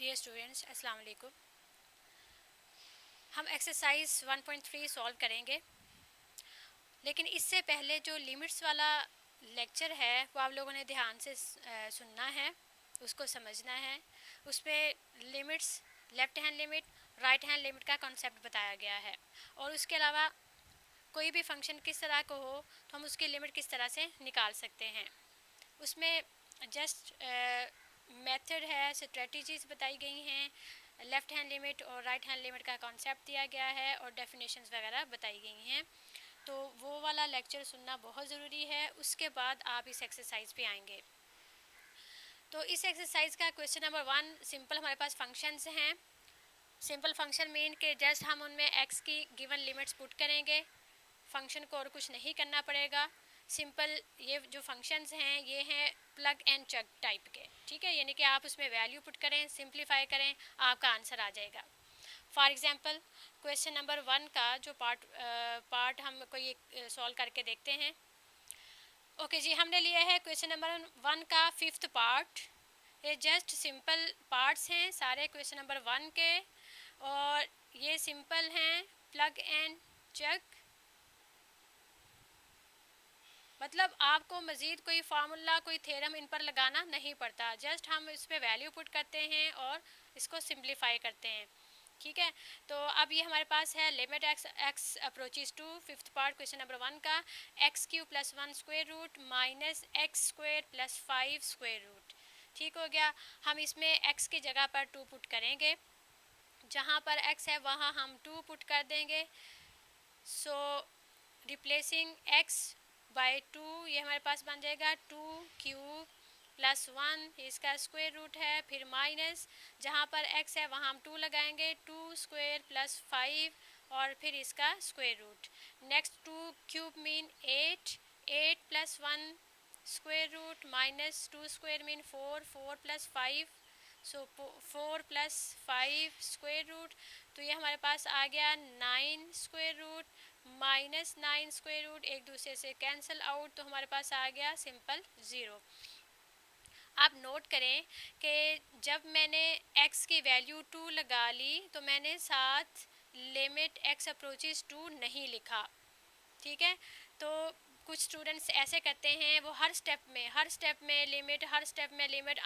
Dear students, अस्सलाम वालेकुम। हम एक्सरसाइज 1.3 सॉल्व करेंगे, लेकिन इससे पहले जो लिमिट्स वाला लेक्चर है वो आप लोगों ने ध्यान से सुनना है, उसको समझना है। उसमें limits, left hand limit, right hand limit का कॉन्सेप्ट बताया गया है, और उसके अलावा कोई भी फंक्शन किस तरह को हो तो हम उसकी लिमिट किस तरह से निकाल सकते हैं। उसमें जस्ट मेथड है, स्ट्रेटजीज बताई गई हैं, लेफ़्ट हैंड लिमिट और राइट हैंड लिमिट का कॉन्सेप्ट दिया गया है, और डेफिनेशंस वगैरह बताई गई हैं। तो वो वाला लेक्चर सुनना बहुत ज़रूरी है। उसके बाद आप इस एक्सरसाइज पे आएंगे। तो इस एक्सरसाइज का क्वेश्चन नंबर 1 सिंपल, हमारे पास फंक्शंस हैं। सिंपल फंक्शन मीन के जस्ट हम उनमें एक्स की गिवन लिमिट्स पुट करेंगे, फंक्शन को और कुछ नहीं करना पड़ेगा। सिंपल ये जो फंक्शंस हैं ये हैं प्लग एंड चक टाइप के, ठीक है। यानी कि आप उसमें वैल्यू पुट करें, सिंप्लीफाई करें, आपका आंसर आ जाएगा। फॉर एग्जांपल क्वेश्चन नंबर 1 का जो पार्ट हम कोई सॉल्व करके देखते हैं। ओके जी, हमने लिया है क्वेश्चन नंबर 1 का 5th पार्ट। ये जस्ट सिंपल पार्ट्स हैं सारे क्वेश्चन नंबर 1 के, और ये सिंपल हैं प्लग एंड चक। मतलब आपको मज़ीद कोई फार्मूला, कोई थ्योरम इन पर लगाना नहीं पड़ता, जस्ट हम इस पर वैल्यू पुट करते हैं और इसको सिंप्लीफाई करते हैं, ठीक है। तो अब ये हमारे पास है limit x approaches to 5th part question number 1 का x³ + 1 square root minus x² + 5 square root. ठीक हो गया। हम इसमें x की जगह पर 2 पुट करेंगे, जहाँ पर x है वहाँ हम 2 पुट कर देंगे। सो रिप्लेसिंग x बाय 2, ये हमारे पास बन जाएगा 2³ + 1, इसका स्क्वायर रूट है, फिर माइनस जहाँ पर x है वहाँ हम 2 लगाएंगे, 2² + 5 और फिर इसका square root. Next 2³ mean 8, 8 + 1 square root minus 2² mean 4, 4 + 5, so 4 + 5 square root. तो ये हमारे पास आ गया 9 square root minus 9 square root, एक दूसरे से कैंसिल आउट, तो हमारे पास आ गया सिंपल 0। आप नोट करें कि जब मैंने x की वैल्यू 2 लगा ली तो मैंने साथ लिमिट x अप्रोचेस 2 नहीं लिखा, ठीक है। तो कुछ स्टूडेंट्स ऐसे करते हैं, वो हर स्टेप में लिमिट, हर स्टेप में लिमिट,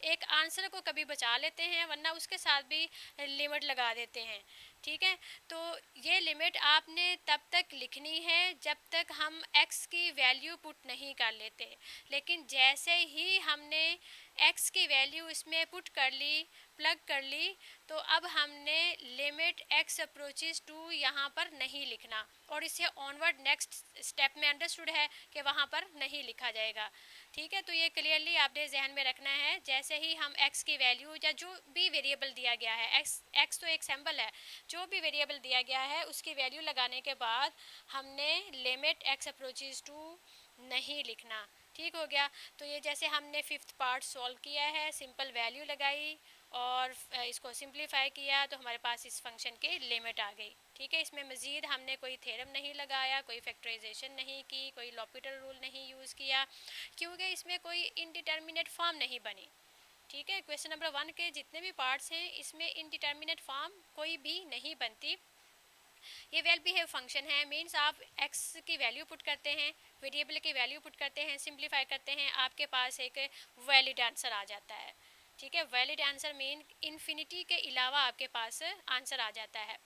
एक आंसर को कभी बचा लेते हैं वरना उसके साथ भी लिमिट लगा देते हैं, ठीक है। तो ये लिमिट आपने तब तक लिखनी है जब तक हम x की वैल्यू पुट नहीं कर लेते, लेकिन जैसे ही हमने x की वैल्यू इसमें पुट कर ली, प्लग कर ली, तो अब हमने लिमिट x अप्रोचेस टू यहाँ पर नहीं लिखना, और इसे ऑनवर्ड नेक्स्ट स्टेप में अंडरस्टूड है कि वहाँ पर नहीं लिखा जाएगा, ठीक है। तो ये क्लियरली आपने जहन में रखना है। जैसे ही हम x की वैल्यू या जो भी वेरिएबल दिया गया है, x तो एक सैम्पल है, जो भी वेरिएबल दिया गया है उसकी वैल्यू लगाने के बाद हमने लिमिट x अप्रोचेस टू नहीं लिखना, ठीक हो गया। तो ये जैसे हमने 5th पार्ट सॉल्व किया है, सिंपल वैल्यू लगाई और इसको सिंप्लीफाई किया, तो हमारे पास इस फंक्शन की लिमिट आ गई, ठीक है। इसमें मज़ीद हमने कोई थ्योरम नहीं लगाया, कोई फैक्टराइजेशन नहीं की, कोई लॉपिटल रूल नहीं यूज़ किया, क्योंकि इसमें कोई इनडिटर्मिनेट फॉर्म नहीं बनी, ठीक है। क्वेश्चन नंबर 1 के जितने भी पार्ट्स हैं इसमें इनडिटर्मिनेट फॉर्म कोई भी नहीं बनती। ये वेल बिहेव फंक्शन है, मीन्स आप x की वैल्यू पुट करते हैं, वेरिएबल की वैल्यू पुट करते हैं, सिंप्लीफाई करते हैं, आपके पास एक वैलिड आंसर आ जाता है, ठीक है। वैलिड आंसर मीन इन्फिनिटी के अलावा आपके पास आंसर आ जाता है।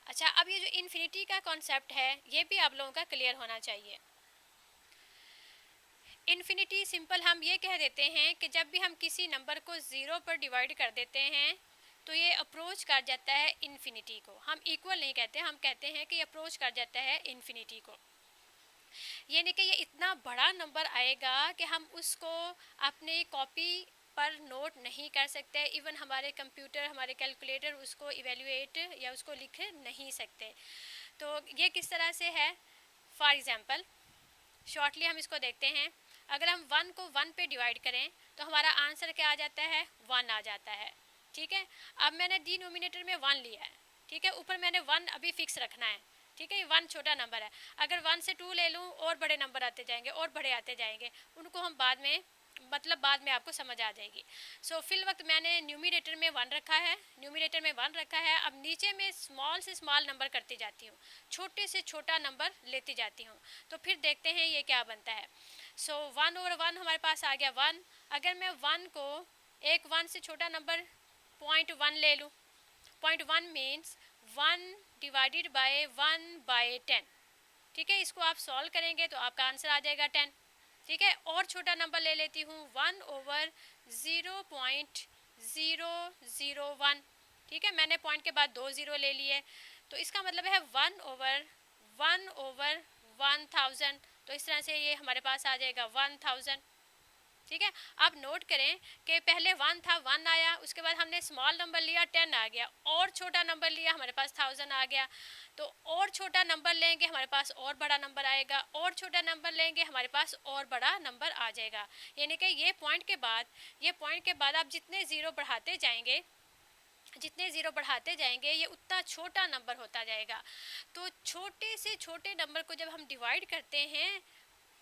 अच्छा, अब ये जो इन्फिनिटी का कॉन्सेप्ट है ये भी आप लोगों का क्लियर होना चाहिए। इन्फिनिटी सिंपल हम ये कह देते हैं कि जब भी हम किसी नंबर को 0 पर डिवाइड कर देते हैं तो ये अप्रोच कर जाता है इन्फिनिटी को। हम इक्वल नहीं कहते, हम कहते हैं कि अप्रोच कर जाता है इन्फिनिटी को। यानी कि ये इतना बड़ा नंबर आएगा कि हम उसको अपने कॉपी पर नोट नहीं कर सकते, इवन हमारे कंप्यूटर, हमारे कैलकुलेटर उसको इवेल्युएट या उसको लिख नहीं सकते। तो ये किस तरह से है, फॉर एग्जांपल शॉर्टली हम इसको देखते हैं। अगर हम 1 को 1 पे डिवाइड करें तो हमारा आंसर क्या आ जाता है, 1 आ जाता है, ठीक है। अब मैंने डिनोमिनेटर में 1 लिया है, ठीक है, ऊपर मैंने 1 अभी फिक्स रखना है, ठीक है। 1 छोटा नंबर है, अगर 1 से 2 ले लूँ और बड़े नंबर आते जाएंगे और बड़े आते जाएंगे, उनको हम बाद में मतलब बाद में आपको समझ आ जाएगी। सो फिल वक्त मैंने न्यूमिनेटर में 1 रखा है, न्यूमिनेटर में 1 रखा है। अब नीचे में स्मॉल से स्मॉल नंबर करती जाती हूँ, छोटे से छोटा नंबर लेती जाती हूँ। तो फिर देखते हैं ये क्या बनता है। सो 1/1 हमारे पास आ गया 1। अगर मैं 1 को एक 1 से छोटा नंबर 0.1 ले लूँ, 0.1 मीन्स 1 डिवाइडेड बाय 1/10। ठीक है, इसको आप सॉल्व करेंगे तो आपका आंसर आ जाएगा 10। ठीक है, और छोटा नंबर ले लेती हूँ 1/0.001। ठीक है, मैंने पॉइंट के बाद 2 0 ले लिए, तो इसका मतलब है 1/1000। तो इस तरह से ये हमारे पास आ जाएगा 1000। ठीक है, आप नोट करें कि पहले 1 था, 1 आया, उसके बाद हमने स्मॉल नंबर लिया 10 आ गया, और छोटा नंबर लिया हमारे पास 1000 आ गया। तो और छोटा नंबर लेंगे हमारे पास और बड़ा नंबर आएगा, और छोटा नंबर लेंगे हमारे पास और बड़ा नंबर आ जाएगा। यानी कि ये पॉइंट के बाद आप जितने ज़ीरो बढ़ाते जाएंगे, ये उतना छोटा नंबर होता जाएगा। तो छोटे से छोटे नंबर को जब हम डिवाइड करते हैं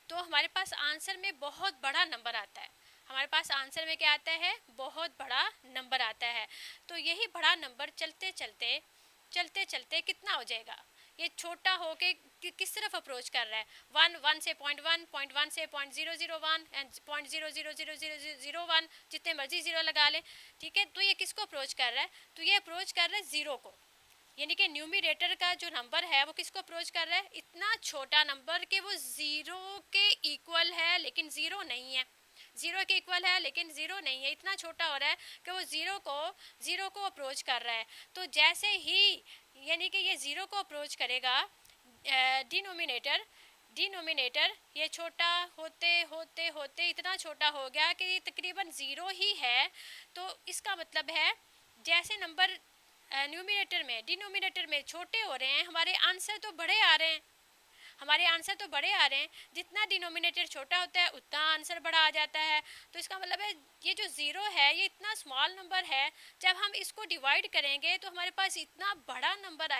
तो हमारे पास आंसर में बहुत बड़ा नंबर आता है। हमारे पास आंसर में क्या आता है, बहुत बड़ा नंबर आता है। तो यही बड़ा नंबर चलते चलते कितना हो जाएगा, ये छोटा होके किस तरफ अप्रोच कर रहा है। 1 से 0.1, 0.1 से 0.001 एंड 0.0000001, जितने मर्जी ज़ीरो लगा ले। ठीक है, तो ये किसको अप्रोच कर रहा है, तो ये अप्रोच कर रहा है ज़ीरो को। यानी कि न्यूमिनेटर का जो नंबर है वो किसको अप्रोच कर रहा है, इतना छोटा नंबर कि वो ज़ीरो के इक्वल है लेकिन ज़ीरो नहीं है, ज़ीरो के इक्वल है लेकिन ज़ीरो नहीं है। इतना छोटा हो रहा है कि वो ज़ीरो को अप्रोच कर रहा है। तो जैसे ही यानी कि ये ज़ीरो को अप्रोच करेगा, डिनोमिनेटर ये छोटा होते होते होते इतना छोटा हो गया कि तकरीबन ज़ीरो ही है। तो इसका मतलब है जैसे नंबर डिनोमिनेटर में छोटे हो रहे हैं, हमारे आंसर तो बड़े आ रहे हैं। जितना डिनोमिनेटर छोटा होता है उतना आंसर बड़ा आ जाता है। तो इसका मतलब है ये जो ज़ीरो है ये इतना स्मॉल नंबर है, जब हम इसको डिवाइड करेंगे तो हमारे पास इतना बड़ा नंबर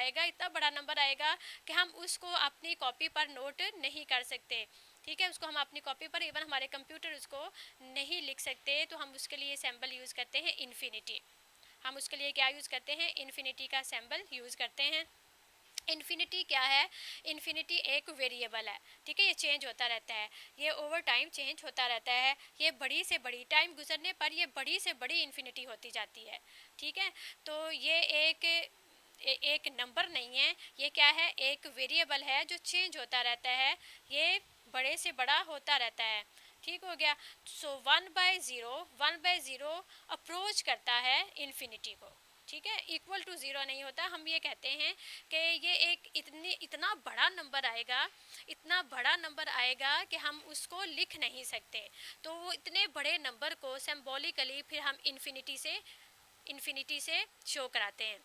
आएगा कि हम उसको अपनी कॉपी पर नोट नहीं कर सकते। ठीक है, उसको हम अपनी कॉपी पर, इवन हमारे कंप्यूटर उसको नहीं लिख सकते। तो हम उसके लिए सिंबल यूज़ करते हैं इन्फिनिटी। हम उसके लिए क्या यूज़ करते हैं, इन्फिनिटी का सिंबल यूज़ करते हैं। इन्फिनिटी क्या है, इन्फिनिटी एक वेरिएबल है। ठीक है, ये चेंज होता रहता है, ये ओवर टाइम चेंज होता रहता है। ये बड़ी से बड़ी टाइम गुजरने पर ये बड़ी से बड़ी इन्फिनिटी होती जाती है। ठीक है, तो ये एक नंबर नहीं है, ये क्या है, एक वेरिएबल है जो चेंज होता रहता है, ये बड़े से बड़ा होता रहता है। ठीक हो गया। सो 1/0 अप्रोच करता है इन्फिनिटी को। ठीक है, इक्वल टू ज़ीरो नहीं होता। हम ये कहते हैं कि ये एक इतना बड़ा नंबर आएगा कि हम उसको लिख नहीं सकते। तो वो इतने बड़े नंबर को सिंबॉलिकली फिर हम इन्फिनिटी से शो कराते हैं।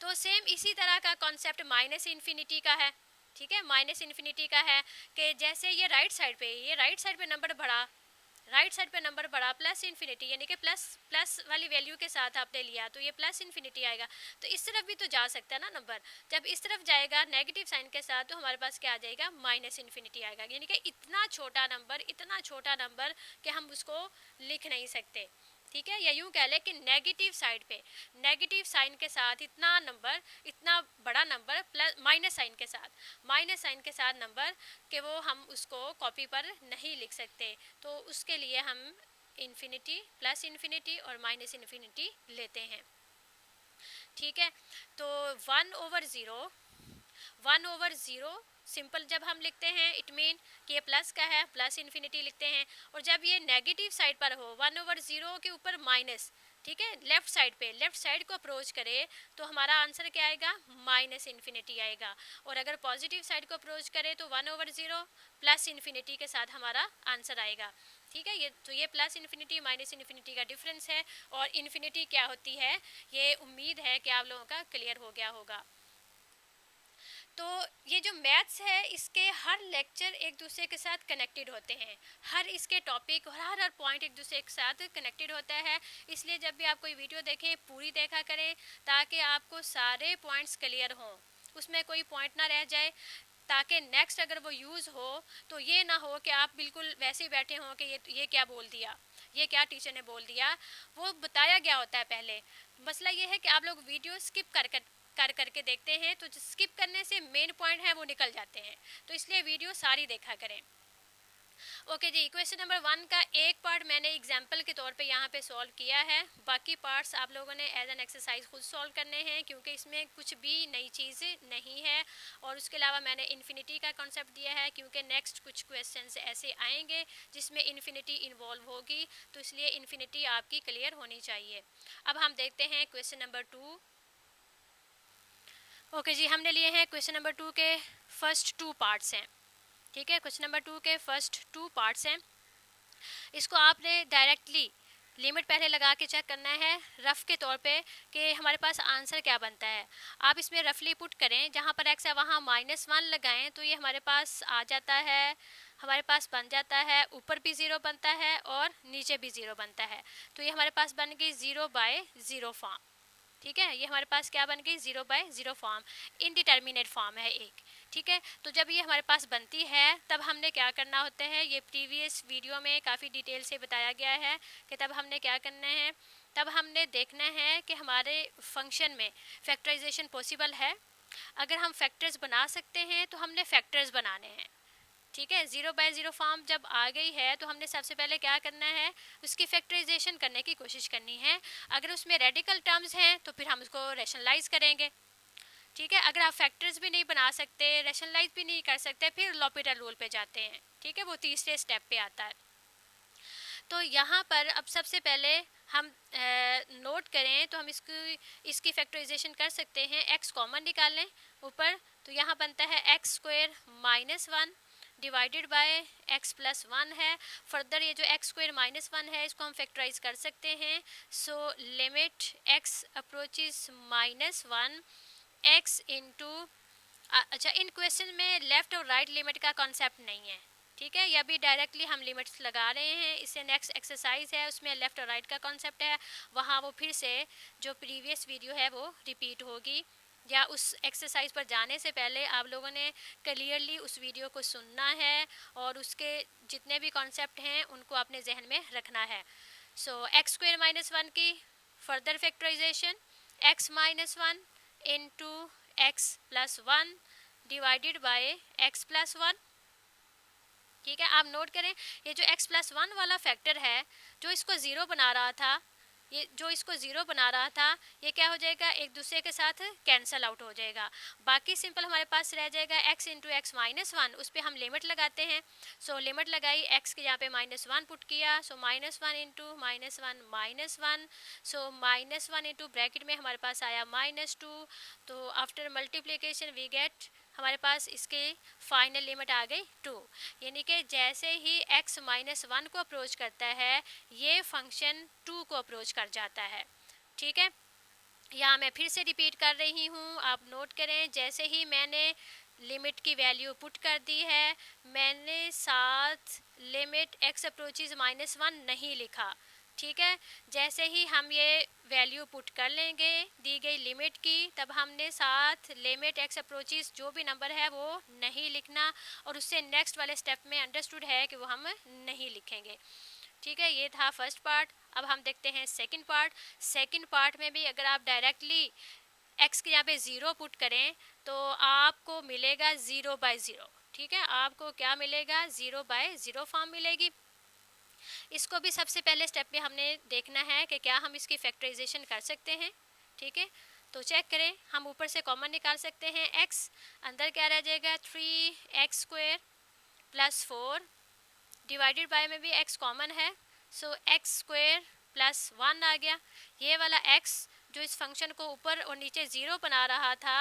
तो सेम इसी तरह का कॉन्सेप्ट माइनस इन्फिनिटी का है। ठीक है, माइनस इन्फिनिटी का है कि जैसे ये राइट साइड पे नंबर बढ़ा प्लस इन्फिनिटी, यानी कि प्लस वाली वैल्यू के साथ आपने लिया तो ये प्लस इन्फिनिटी आएगा। तो इस तरफ भी तो जा सकता है ना नंबर, जब इस तरफ जाएगा नेगेटिव साइन के साथ तो हमारे पास क्या आ जाएगा, माइनस इन्फिनिटी आएगा। यानी कि इतना छोटा नंबर कि हम उसको लिख नहीं सकते। ठीक है, या यूँ कह लें कि नेगेटिव साइन के साथ इतना बड़ा नंबर प्लस माइनस साइन के साथ नंबर कि वो हम उसको कॉपी पर नहीं लिख सकते। तो उसके लिए हम इन्फिनिटी, प्लस इन्फिनिटी और माइनस इन्फिनिटी लेते हैं। ठीक है, तो 1/0 सिंपल जब हम लिखते हैं इट मीन कि ये प्लस का है, प्लस इन्फिनिटी लिखते हैं। और जब ये नेगेटिव साइड पर हो 1/0 के ऊपर माइनस, ठीक है, लेफ्ट साइड को अप्रोच करे तो हमारा आंसर क्या आएगा, माइनस इन्फिनिटी आएगा। और अगर पॉजिटिव साइड को अप्रोच करे तो 1/0 प्लस इन्फिनिटी के साथ हमारा आंसर आएगा। ठीक है, ये प्लस इन्फिनिटी माइनस इन्फिनिटी का डिफरेंस है। और इन्फिनिटी क्या होती है, ये उम्मीद है कि आप लोगों का क्लियर हो गया होगा। तो ये जो मैथ्स है इसके हर लेक्चर एक दूसरे के साथ कनेक्टेड होते हैं, हर इसके टॉपिक और हर पॉइंट एक दूसरे के साथ कनेक्टेड होता है। इसलिए जब भी आप कोई वीडियो देखें पूरी देखा करें ताकि आपको सारे पॉइंट्स क्लियर हों, उसमें कोई पॉइंट ना रह जाए। ताकि नेक्स्ट अगर वो यूज़ हो तो ये ना हो कि आप बिल्कुल वैसे ही बैठे हों कि ये क्या बोल दिया, ये क्या टीचर ने बोल दिया। वो बताया गया होता है पहले। मसला ये है कि आप लोग वीडियो स्किप कर करके देखते हैं, तो स्किप करने से मेन पॉइंट है वो निकल जाते हैं, तो इसलिए वीडियो सारी देखा करें। ओके जी, क्वेश्चन नंबर 1 का एक पार्ट मैंने एग्जाम्पल के तौर पे यहाँ पे सॉल्व किया है, बाकी पार्ट्स आप लोगों ने एज एन एक्सरसाइज खुद सॉल्व करने हैं, क्योंकि इसमें कुछ भी नई चीज़ नहीं है। और उसके अलावा मैंने इन्फिनिटी का कॉन्सेप्ट दिया है, क्योंकि नेक्स्ट कुछ क्वेश्चंस ऐसे आएंगे जिसमें इन्फिनिटी इन्वॉल्व होगी, तो इसलिए इन्फिनिटी आपकी क्लियर होनी चाहिए। अब हम देखते हैं क्वेश्चन नंबर 2। ओके जी, हमने लिए हैं क्वेश्चन नंबर 2 के फर्स्ट 2 पार्ट्स हैं। ठीक है, क्वेश्चन नंबर 2 के फर्स्ट 2 पार्ट्स हैं। इसको आपने डायरेक्टली लिमिट पहले लगा के चेक करना है रफ के तौर पे कि हमारे पास आंसर क्या बनता है। आप इसमें रफली पुट करें, जहाँ पर एक्स है वहाँ -1 लगाएं तो ये हमारे पास आ जाता है, हमारे पास बन जाता है, ऊपर भी 0 बनता है और नीचे भी 0 बनता है, तो ये हमारे पास बन गई 0/0 फॉर्म। ठीक है, ये हमारे पास क्या बन गई 0/0 फॉर्म, इनडिटर्मिनेट फॉर्म है एक। ठीक है, तो जब ये हमारे पास बनती है तब हमने क्या करना होता है, ये प्रीवियस वीडियो में काफ़ी डिटेल से बताया गया है कि तब हमने क्या करना है। तब हमने देखना है कि हमारे फंक्शन में फैक्टराइजेशन पॉसिबल है। अगर हम फैक्टर्स बना सकते हैं तो हमने फैक्टर्स बनाने हैं। ठीक है, 0/0 फॉर्म जब आ गई है तो हमने सबसे पहले क्या करना है, उसकी फैक्टराइजेशन करने की कोशिश करनी है। अगर उसमें रेडिकल टर्म्स हैं तो फिर हम उसको रैशनलाइज करेंगे। ठीक है, अगर आप फैक्टर्स भी नहीं बना सकते, रैशनलाइज भी नहीं कर सकते, फिर लॉपिटल रूल पे जाते हैं। ठीक है, वो तीसरे स्टेप पे आता है। तो यहाँ पर अब सबसे पहले हम नोट करें तो हम इसकी फैक्टराइजेशन कर सकते हैं। एक्स कॉमन निकाल लें ऊपर, तो यहाँ बनता है x² -1 डिवाइडेड बाय x + 1 है। फर्दर ये जो x² -1 है इसको हम फैक्टराइज कर सकते हैं। So limit x approaches -1 x into, अच्छा इन क्वेश्चन में लेफ़्ट और राइट लिमिट का कॉन्सेप्ट नहीं है। ठीक है, या भी डायरेक्टली हम लिमिट्स लगा रहे हैं। इससे नेक्स्ट एक्सरसाइज है उसमें लेफ़्ट और राइट का कॉन्सेप्ट है, वहाँ वो फिर से जो प्रीवियस वीडियो है वो रिपीट होगी, या उस एक्सरसाइज पर जाने से पहले आप लोगों ने क्लियरली उस वीडियो को सुनना है और उसके जितने भी कॉन्सेप्ट हैं उनको अपने जहन में रखना है। सो x² -1 की further factorization x -1 into x + 1 divided by x + 1। ठीक है, आप नोट करें ये जो x + 1 वाला फैक्टर है जो इसको 0 बना रहा था, ये जो इसको 0 बना रहा था, ये क्या हो जाएगा, एक दूसरे के साथ कैंसल आउट हो जाएगा। बाकी सिंपल हमारे पास रह जाएगा x इंटू x -1, उस पर हम लिमिट लगाते हैं। सो लिमिट लगाई, x के यहाँ पे -1 पुट किया, सो -1 इंटू -1 सो -1 इंटू ब्रैकेट में हमारे पास आया -2। तो आफ्टर मल्टीप्लीकेशन वी गेट, हमारे पास इसके फाइनल लिमिट आ गई 2। यानी कि जैसे ही x -1 को अप्रोच करता है ये फंक्शन 2 को अप्रोच कर जाता है। ठीक है, यहाँ मैं फिर से रिपीट कर रही हूँ, आप नोट करें। जैसे ही मैंने लिमिट की वैल्यू पुट कर दी है, मैंने साथ लिमिट x अप्रोचेस -1 नहीं लिखा। ठीक है, जैसे ही हम ये वैल्यू पुट कर लेंगे दी गई लिमिट की, तब हमने साथ लिमिट x अप्रोचेस जो भी नंबर है वो नहीं लिखना, और उससे नेक्स्ट वाले स्टेप में अंडरस्टूड है कि वो हम नहीं लिखेंगे। ठीक है, ये था फर्स्ट पार्ट। अब हम देखते हैं सेकंड पार्ट। सेकंड पार्ट में भी अगर आप डायरेक्टली x के यहाँ पे 0 पुट करें तो आपको मिलेगा 0/0। ठीक है, आपको क्या मिलेगा, 0/0 फॉर्म मिलेगी। इसको भी सबसे पहले स्टेप में हमने देखना है कि क्या हम इसकी फैक्टराइजेशन कर सकते हैं। ठीक है, तो चेक करें, हम ऊपर से कॉमन निकाल सकते हैं x, अंदर क्या रह जाएगा 3x² + 4 डिवाइडेड बाय में भी x कॉमन है, सो x² + 1 आ गया। ये वाला x जो इस फंक्शन को ऊपर और नीचे 0 बना रहा था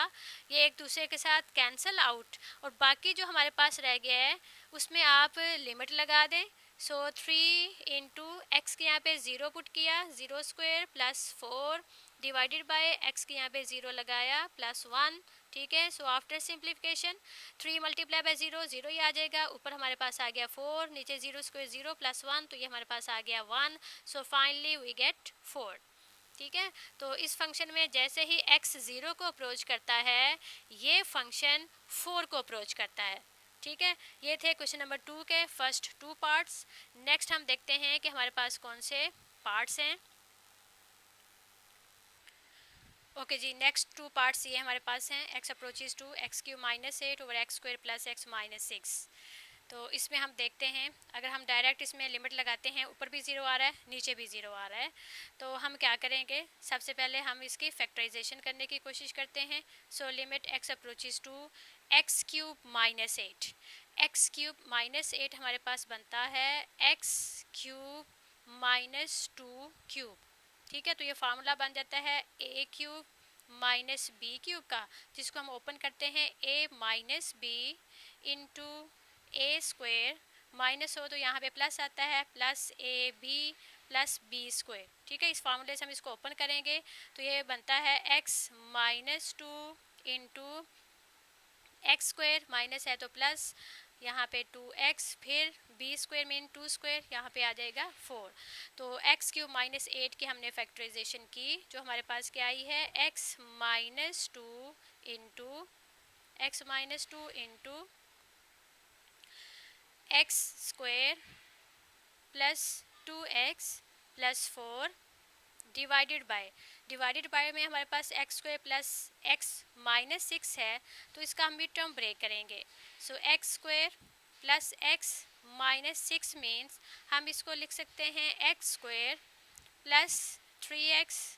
ये एक दूसरे के साथ कैंसल आउट, और बाकी जो हमारे पास रह गया है उसमें आप लिमिट लगा दें। सो 3 इंटू एक्स के यहाँ पे 0 पुट किया, 0² + 4 डिवाइडेड बाय x के यहाँ पे 0 लगाया +1। ठीक है, सो आफ्टर सिंप्लीफिकेशन 3 × 0 0 ही आ जाएगा, ऊपर हमारे पास आ गया 4, नीचे 0² 0 + 1 तो ये हमारे पास आ गया 1। So finally we get 4। ठीक है। तो इस फंक्शन में जैसे ही x 0 को अप्रोच करता है, ये फंक्शन 4 को अप्रोच करता है। ठीक है, ये थे क्वेश्चन नंबर 2 के फर्स्ट 2 पार्ट्स। नेक्स्ट हम देखते हैं कि हमारे पास कौन से पार्ट्स हैं। ओके जी, नेक्स्ट 2 पार्ट्स ये हमारे पास हैं। x approaches to x³ -8 over x² plus x -6। तो इसमें हम देखते हैं, अगर हम डायरेक्ट इसमें लिमिट लगाते हैं, ऊपर भी 0 आ रहा है, नीचे भी 0 आ रहा है, तो हम क्या करेंगे, सबसे पहले हम इसकी फैक्टराइजेशन करने की कोशिश करते हैं। So limit x approaches to x³ -8, x³ -8 हमारे पास बनता है x³ -2 ठीक है। तो ये फार्मूला बन जाता है a³ -b³ का, जिसको हम ओपन करते हैं a -b into a² minus हो तो यहाँ पे प्लस आता है, प्लस ab प्लस b²। ठीक है, इस फार्मूले से हम इसको ओपन करेंगे तो ये बनता है x -2 इंटू x² माइनस है तो प्लस, यहाँ पे 2x, फिर b² मीन 2², यहाँ पे आ जाएगा 4। तो x³ -8 की हमने फैक्टराइजेशन की, जो हमारे पास क्या आई है x -2 into x² plus 2x plus 4 divided by में हमारे पास x² प्लस x -6 है, तो इसका हम मिड टर्म ब्रेक करेंगे। सो x² प्लस x -6 मीन्स हम इसको लिख सकते हैं x² plus 3x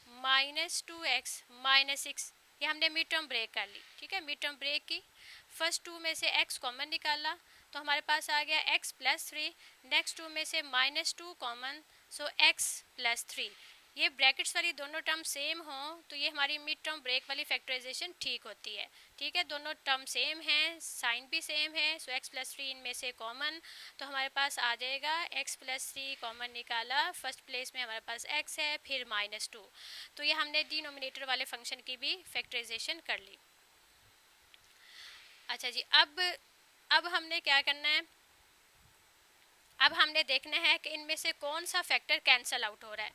minus 2x -6। ये हमने मिड टर्म ब्रेक कर ली। ठीक है, मिड टर्म ब्रेक की, फर्स्ट 2 में से x कॉमन निकाला तो हमारे पास आ गया x प्लस 3, नेक्स्ट 2 में से -2 कॉमन, सो x प्लस 3। ये ब्रैकेट्स वाली दोनों टर्म सेम हों तो ये हमारी मिड टर्म ब्रेक वाली फैक्टराइजेशन ठीक होती है। ठीक है, दोनों टर्म सेम हैं, साइन भी सेम है, सो x प्लस 3 इनमें से कॉमन, तो हमारे पास आ जाएगा x प्लस 3 कॉमन निकाला, फर्स्ट प्लेस में हमारे पास x है, फिर -2। तो ये हमने डिनोमिनेटर वाले फंक्शन की भी फैक्टराइजेशन कर ली। अच्छा जी, अब हमने क्या करना है, अब हमने देखना है कि इनमें से कौन सा फैक्टर कैंसिल आउट हो रहा है।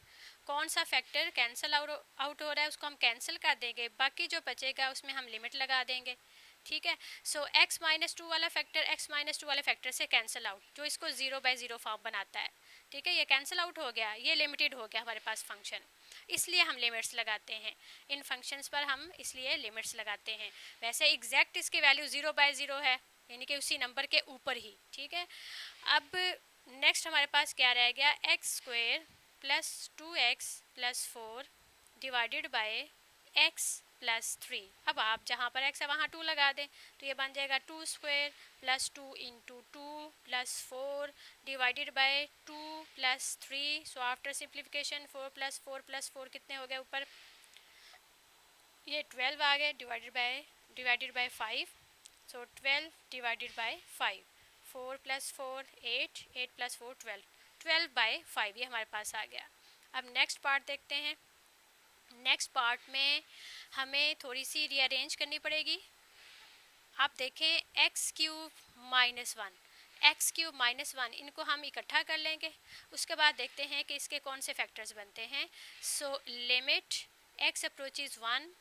कौन सा फैक्टर कैंसिल आउट हो रहा है उसको हम कैंसिल कर देंगे, बाकी जो बचेगा उसमें हम लिमिट लगा देंगे। ठीक है, सो x -2 वाला फैक्टर x -2 वाले फैक्टर से कैंसिल आउट, जो इसको 0/0 फॉर्म बनाता है। ठीक है, ये कैंसिल आउट हो गया, ये लिमिटेड हो गया हमारे पास फंक्शन, इसलिए हम लिमिट्स लगाते हैं इन फंक्शंस पर, हम इसलिए लिमिट्स लगाते हैं। वैसे एग्जैक्ट इसकी वैल्यू 0/0 है, यानी कि उसी नंबर के ऊपर ही। ठीक है, अब नेक्स्ट हमारे पास क्या रह गया, x² plus 2x plus 4 divided by x plus 3। अब आप जहाँ पर x है वहाँ 2 लगा दें, तो ये बन जाएगा 2² plus 2 into 2 plus 4 divided by 2 plus 3। So after simplification 4 plus 4 plus 4 कितने हो गए ऊपर, ये 12 आ गए, divided by 5। So 12 divided by 5, 4 plus 4 8, 8 plus 4 12, 12/5 ये हमारे पास आ गया। अब नेक्स्ट पार्ट देखते हैं। नेक्स्ट पार्ट में हमें थोड़ी सी रीअरेंज करनी पड़ेगी। आप देखें x³ -1, x³ -1 इनको हम इकट्ठा कर लेंगे, उसके बाद देखते हैं कि इसके कौन से फैक्टर्स बनते हैं। So limit x approaches 1,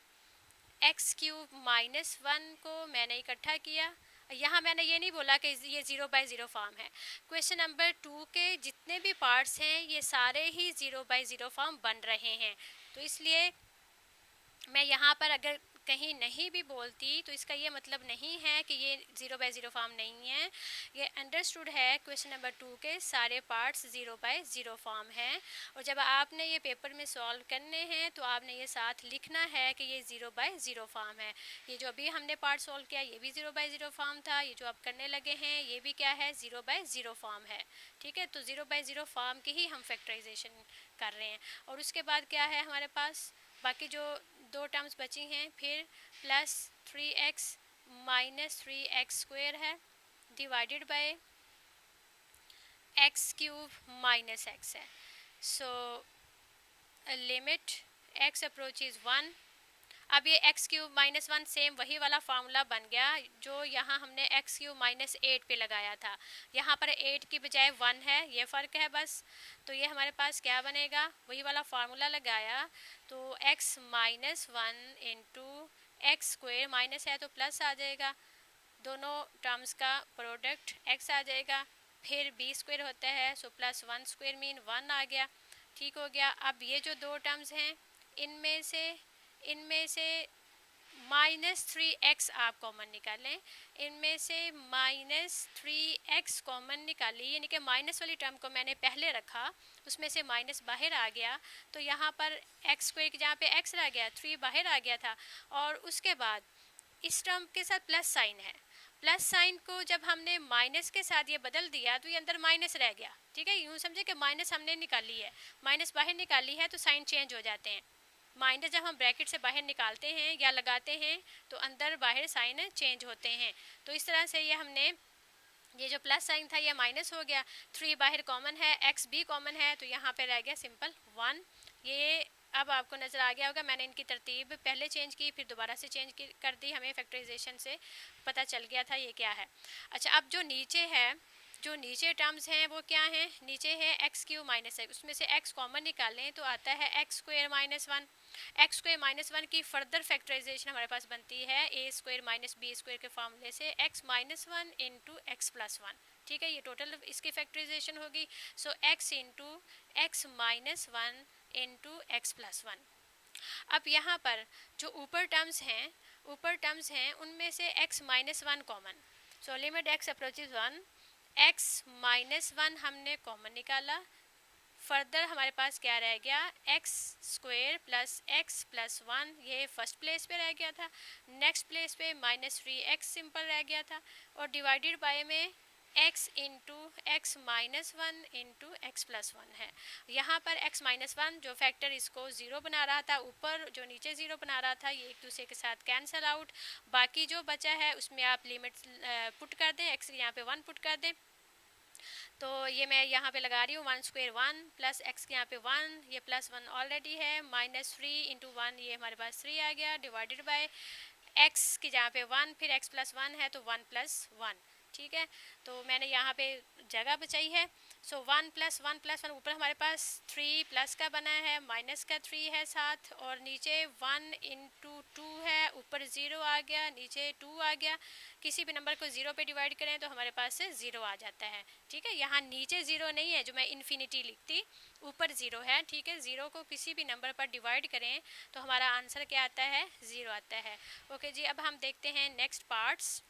x³ -1 को मैंने इकट्ठा किया। यहाँ मैंने ये नहीं बोला कि ये 0/0 फॉर्म है। क्वेश्चन नंबर 2 के जितने भी पार्ट्स हैं ये सारे ही 0/0 फॉर्म बन रहे हैं, तो इसलिए मैं यहाँ पर अगर कहीं नहीं भी बोलती तो इसका ये मतलब नहीं है कि ये 0/0 फॉर्म नहीं है। ये अंडरस्टूड है, क्वेश्चन नंबर 2 के सारे पार्ट्स 0/0 फॉर्म हैं, और जब आपने ये पेपर में सॉल्व करने हैं तो आपने ये साथ लिखना है कि ये 0/0 फॉर्म है। ये जो अभी हमने पार्ट सॉल्व किया ये भी 0/0 फॉर्म था, ये जो आप करने लगे हैं ये भी क्या है, 0/0 फॉर्म है। ठीक है, तो 0/0 फॉर्म की ही हम फैक्टराइजेशन कर रहे हैं। और उसके बाद क्या है हमारे पास, बाकी जो 2 टर्म्स बची हैं, फिर प्लस 3x माइनस 3x² है, divided by x³ minus x है। सो लिमिट x अप्रोचेज 1, अब ये x cube minus one same वही वाला फार्मूला बन गया जो यहाँ हमने एक्स क्यूब माइनस एट पे लगाया था। यहाँ पर एट की बजाय वन है, ये फ़र्क है बस। तो ये हमारे पास क्या बनेगा, वही वाला फार्मूला लगाया तो x minus one into x square, minus है तो प्लस आ जाएगा, दोनों टर्म्स का प्रोडक्ट एक्स आ जाएगा, फिर बी स्क्वेयर होता है so plus one square mean one आ गया। ठीक हो गया। अब ये जो दो टर्म्स हैं इनमें से माइनस थ्री एक्स आप कॉमन निकालें, इनमें से माइनस थ्री एक्स कॉमन निकाली, यानी कि माइनस वाली टर्म को मैंने पहले रखा, उसमें से माइनस बाहर आ गया, तो यहाँ पर एक्स स्क्वायर की जहाँ पे एक्स रह गया, थ्री बाहर आ गया था, और उसके बाद इस टर्म के साथ प्लस साइन है, प्लस साइन को जब हमने माइनस के साथ ये बदल दिया तो ये अंदर माइनस रह गया। ठीक है, यूँ समझे कि माइनस हमने निकाली है, माइनस बाहर निकाली है तो साइन चेंज हो जाते हैं। माइनस जब हम ब्रैकेट से बाहर निकालते हैं या लगाते हैं तो अंदर बाहर साइन चेंज होते हैं। तो इस तरह से ये हमने, ये जो प्लस साइन था ये माइनस हो गया, थ्री बाहर कॉमन है, एक्स भी कॉमन है, तो यहाँ पे रह गया सिंपल वन। ये अब आपको नज़र आ गया होगा, मैंने इनकी तरतीब पहले चेंज की फिर दोबारा से चेंज कर दी, हमें फैक्टराइजेशन से पता चल गया था ये क्या है। अच्छा, अब जो नीचे है, जो नीचे टर्म्स हैं वो क्या हैं, नीचे है एक्स क्यू माइनस एक्स, उसमें से एक्स कॉमन निकालें तो आता है x square minus one. X square minus one की फर्दर फैक्टराइजेशन हमारे पास बनती है a square minus b square के फॉर्मूले से, x minus one into x plus one. ठीक है, ये टोटल इसकी फैक्टराइजेशन होगी, so x into x minus one into x plus one. अब यहाँ पर जो ऊपर टर्म्स हैं उनमें से x माइनस वन कॉमन, सो limit x approaches one, x minus one हमने कॉमन निकाला, फर्दर हमारे पास क्या रह गया, x square plus x plus one, ये फर्स्ट प्लेस पे रह गया था, नेक्स्ट प्लेस पे माइनस थ्री एक्स सिंपल रह गया था, और डिवाइडेड बाय में x into x minus one into x plus one है। यहाँ पर x माइनस वन जो फैक्टर इसको ज़ीरो बना रहा था, ऊपर जो नीचे ज़ीरो बना रहा था, ये एक दूसरे के साथ कैंसिल आउट, बाकी जो बचा है उसमें आप लिमिट पुट कर दें, x यहाँ पे वन पुट कर दें, तो ये मैं यहाँ पे लगा रही हूँ one square one plus x के यहाँ पे वन, ये प्लस वन ऑलरेडी है, माइनस थ्री इंटू वन, ये हमारे पास थ्री आ गया, डिवाइडेड बाय एक्स की जहाँ पे वन, फिर एक्स प्लस वन है तो वन प्लस वन। ठीक है, तो मैंने यहाँ पे जगह बचाई है, सो वन प्लस वन, ऊपर हमारे पास थ्री प्लस का बना है, माइनस का थ्री है साथ, और नीचे वन इंटू टू है, ऊपर ज़ीरो आ गया, नीचे टू आ गया, किसी भी नंबर को ज़ीरो पे डिवाइड करें तो हमारे पास से ज़ीरो आ जाता है। ठीक है, यहाँ नीचे ज़ीरो नहीं है जो मैं इन्फिनिटी लिखती, ऊपर ज़ीरो है। ठीक है, ज़ीरो को किसी भी नंबर पर डिवाइड करें तो हमारा आंसर क्या आता है, ज़ीरो आता है। ओके जी, अब हम देखते हैं नेक्स्ट पार्ट्स।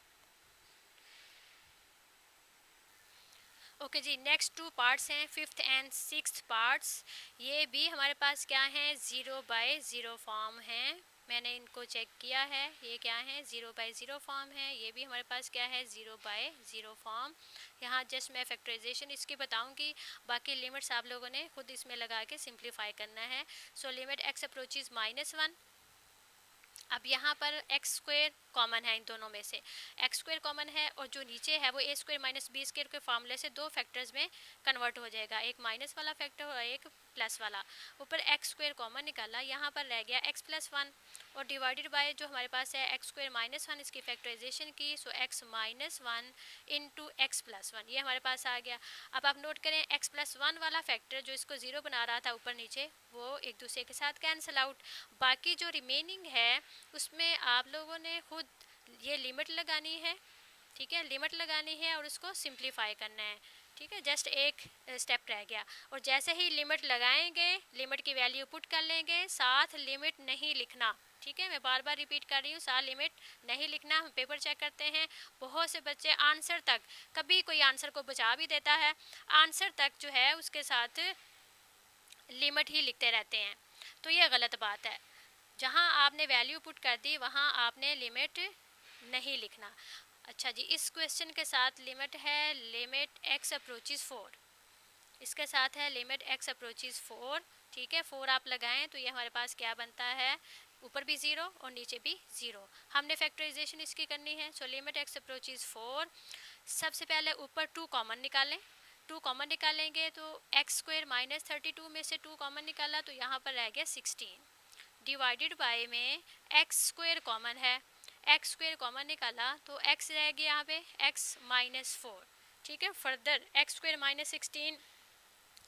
ओके जी, नेक्स्ट टू पार्ट्स हैं, फिफ्थ एंड सिक्स्थ पार्ट्स, ये भी हमारे पास क्या है, ज़ीरो बाय ज़ीरो फॉर्म हैं। मैंने इनको चेक किया है, ये क्या है, ज़ीरो बाय ज़ीरो फॉर्म है, ये भी हमारे पास क्या है, ज़ीरो बाय ज़ीरो फॉर्म। यहाँ जस्ट मैं फैक्टराइजेशन इसकी बताऊंगी, बाकी लिमिट्स आप लोगों ने खुद इसमें लगा के सिंप्लीफाई करना है। So limit x approaches minus one, अब यहाँ पर एक्स स्क्वेयर कॉमन है, इन दोनों में से एक्स स्क्वेयर कॉमन है, और जो नीचे है वो ए स्क्वेयर माइनस बी स्क्वेयर के फॉर्मूले से दो फैक्टर्स में कन्वर्ट हो जाएगा, एक माइनस वाला फैक्टर और एक प्लस वाला। ऊपर एक्स स्क्वेयर कॉमन निकाला, यहाँ पर रह गया एक्स प्लस वन, और डिवाइडेड बाय जो हमारे पास है एक्स स्क्वेयर माइनस वन, इसकी फैक्टराइजेशन की, so x minus one into x plus one, ये हमारे पास आ गया। अब आप नोट करें, एक्स प्लस वन वाला फैक्टर जो इसको ज़ीरो बना रहा था ऊपर नीचे, वो एक दूसरे के साथ कैंसिल आउट, बाकी जो रिमेनिंग है उसमें आप लोगों ने खुद ये लिमिट लगानी है। ठीक है, लिमिट लगानी है और उसको सिंप्लीफाई करना है। ठीक है, जस्ट एक स्टेप रह गया, और जैसे ही लिमिट लगाएंगे, लिमिट की वैल्यू पुट कर लेंगे, साथ लिमिट नहीं लिखना। ठीक है, मैं बार बार रिपीट कर रही हूँ, साथ लिमिट नहीं लिखना। हम पेपर चेक करते हैं, बहुत से बच्चे आंसर तक, कभी कोई आंसर को बचा भी देता है, आंसर तक जो है उसके साथ लिमिट ही लिखते रहते हैं, तो ये गलत बात है। जहाँ आपने वैल्यू पुट कर दी वहाँ आपने लिमिट नहीं लिखना। अच्छा जी, इस क्वेश्चन के साथ लिमिट है, लिमिट एक्स अप्रोचेज फोर, इसके साथ है लिमिट एक्स अप्रोचेज फोर। ठीक है, फोर आप लगाएं तो ये हमारे पास क्या बनता है, ऊपर भी ज़ीरो और नीचे भी ज़ीरो। हमने फैक्टराइजेशन इसकी करनी है, so limit x approaches four, सबसे पहले ऊपर टू कॉमन निकालें, टू कॉमन निकालेंगे तो एक्स स्क्वेयर माइनस 32 में से टू कॉमन निकाला तो यहाँ पर रह गया 16, डिवाइडेड बाय में एक्स स्क्वायर कॉमन है, एक्स स्क्वायर कॉमन निकाला तो एक्स रह गया यहाँ पे एक्स माइनस 4, ठीक है। फर्दर एक्स स्क्वायर माइनस 16,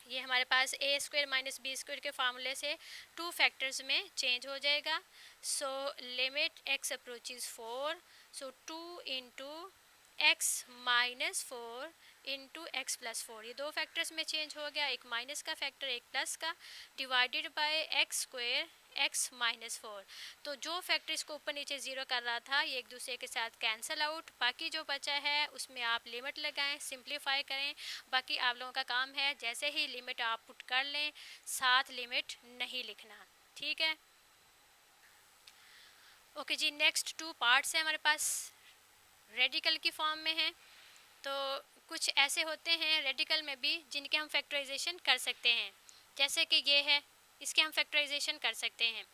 ये हमारे पास ए स्क्वायर माइनस बी स्क्वायर के फार्मूले से टू फैक्टर्स में चेंज हो जाएगा। सो लिमिट एक्स अप्रोचेज 4, सो 2 into x minus 4 into x plus 4, ये दो फैक्टर्स में चेंज हो गया, एक माइनस का फैक्टर एक प्लस का, divided by x square x minus 4। तो जो फैक्टर इसको ऊपर नीचे ज़ीरो कर रहा था ये एक दूसरे के साथ कैंसिल आउट, बाकी जो बचा है उसमें आप लिमिट लगाएं, सिंप्लीफाई करें। बाकी आप लोगों का काम है जैसे ही लिमिट आप पुट कर लें साथ लिमिट नहीं लिखना, ठीक है। ओके जी, नेक्स्ट टू पार्ट्स हैं हमारे पास, रेडिकल की फॉर्म में है। तो कुछ ऐसे होते हैं रेडिकल में भी जिनके हम फैक्टराइजेशन कर सकते हैं, जैसे कि ये है, इसके हम फैक्टराइजेशन कर सकते हैं।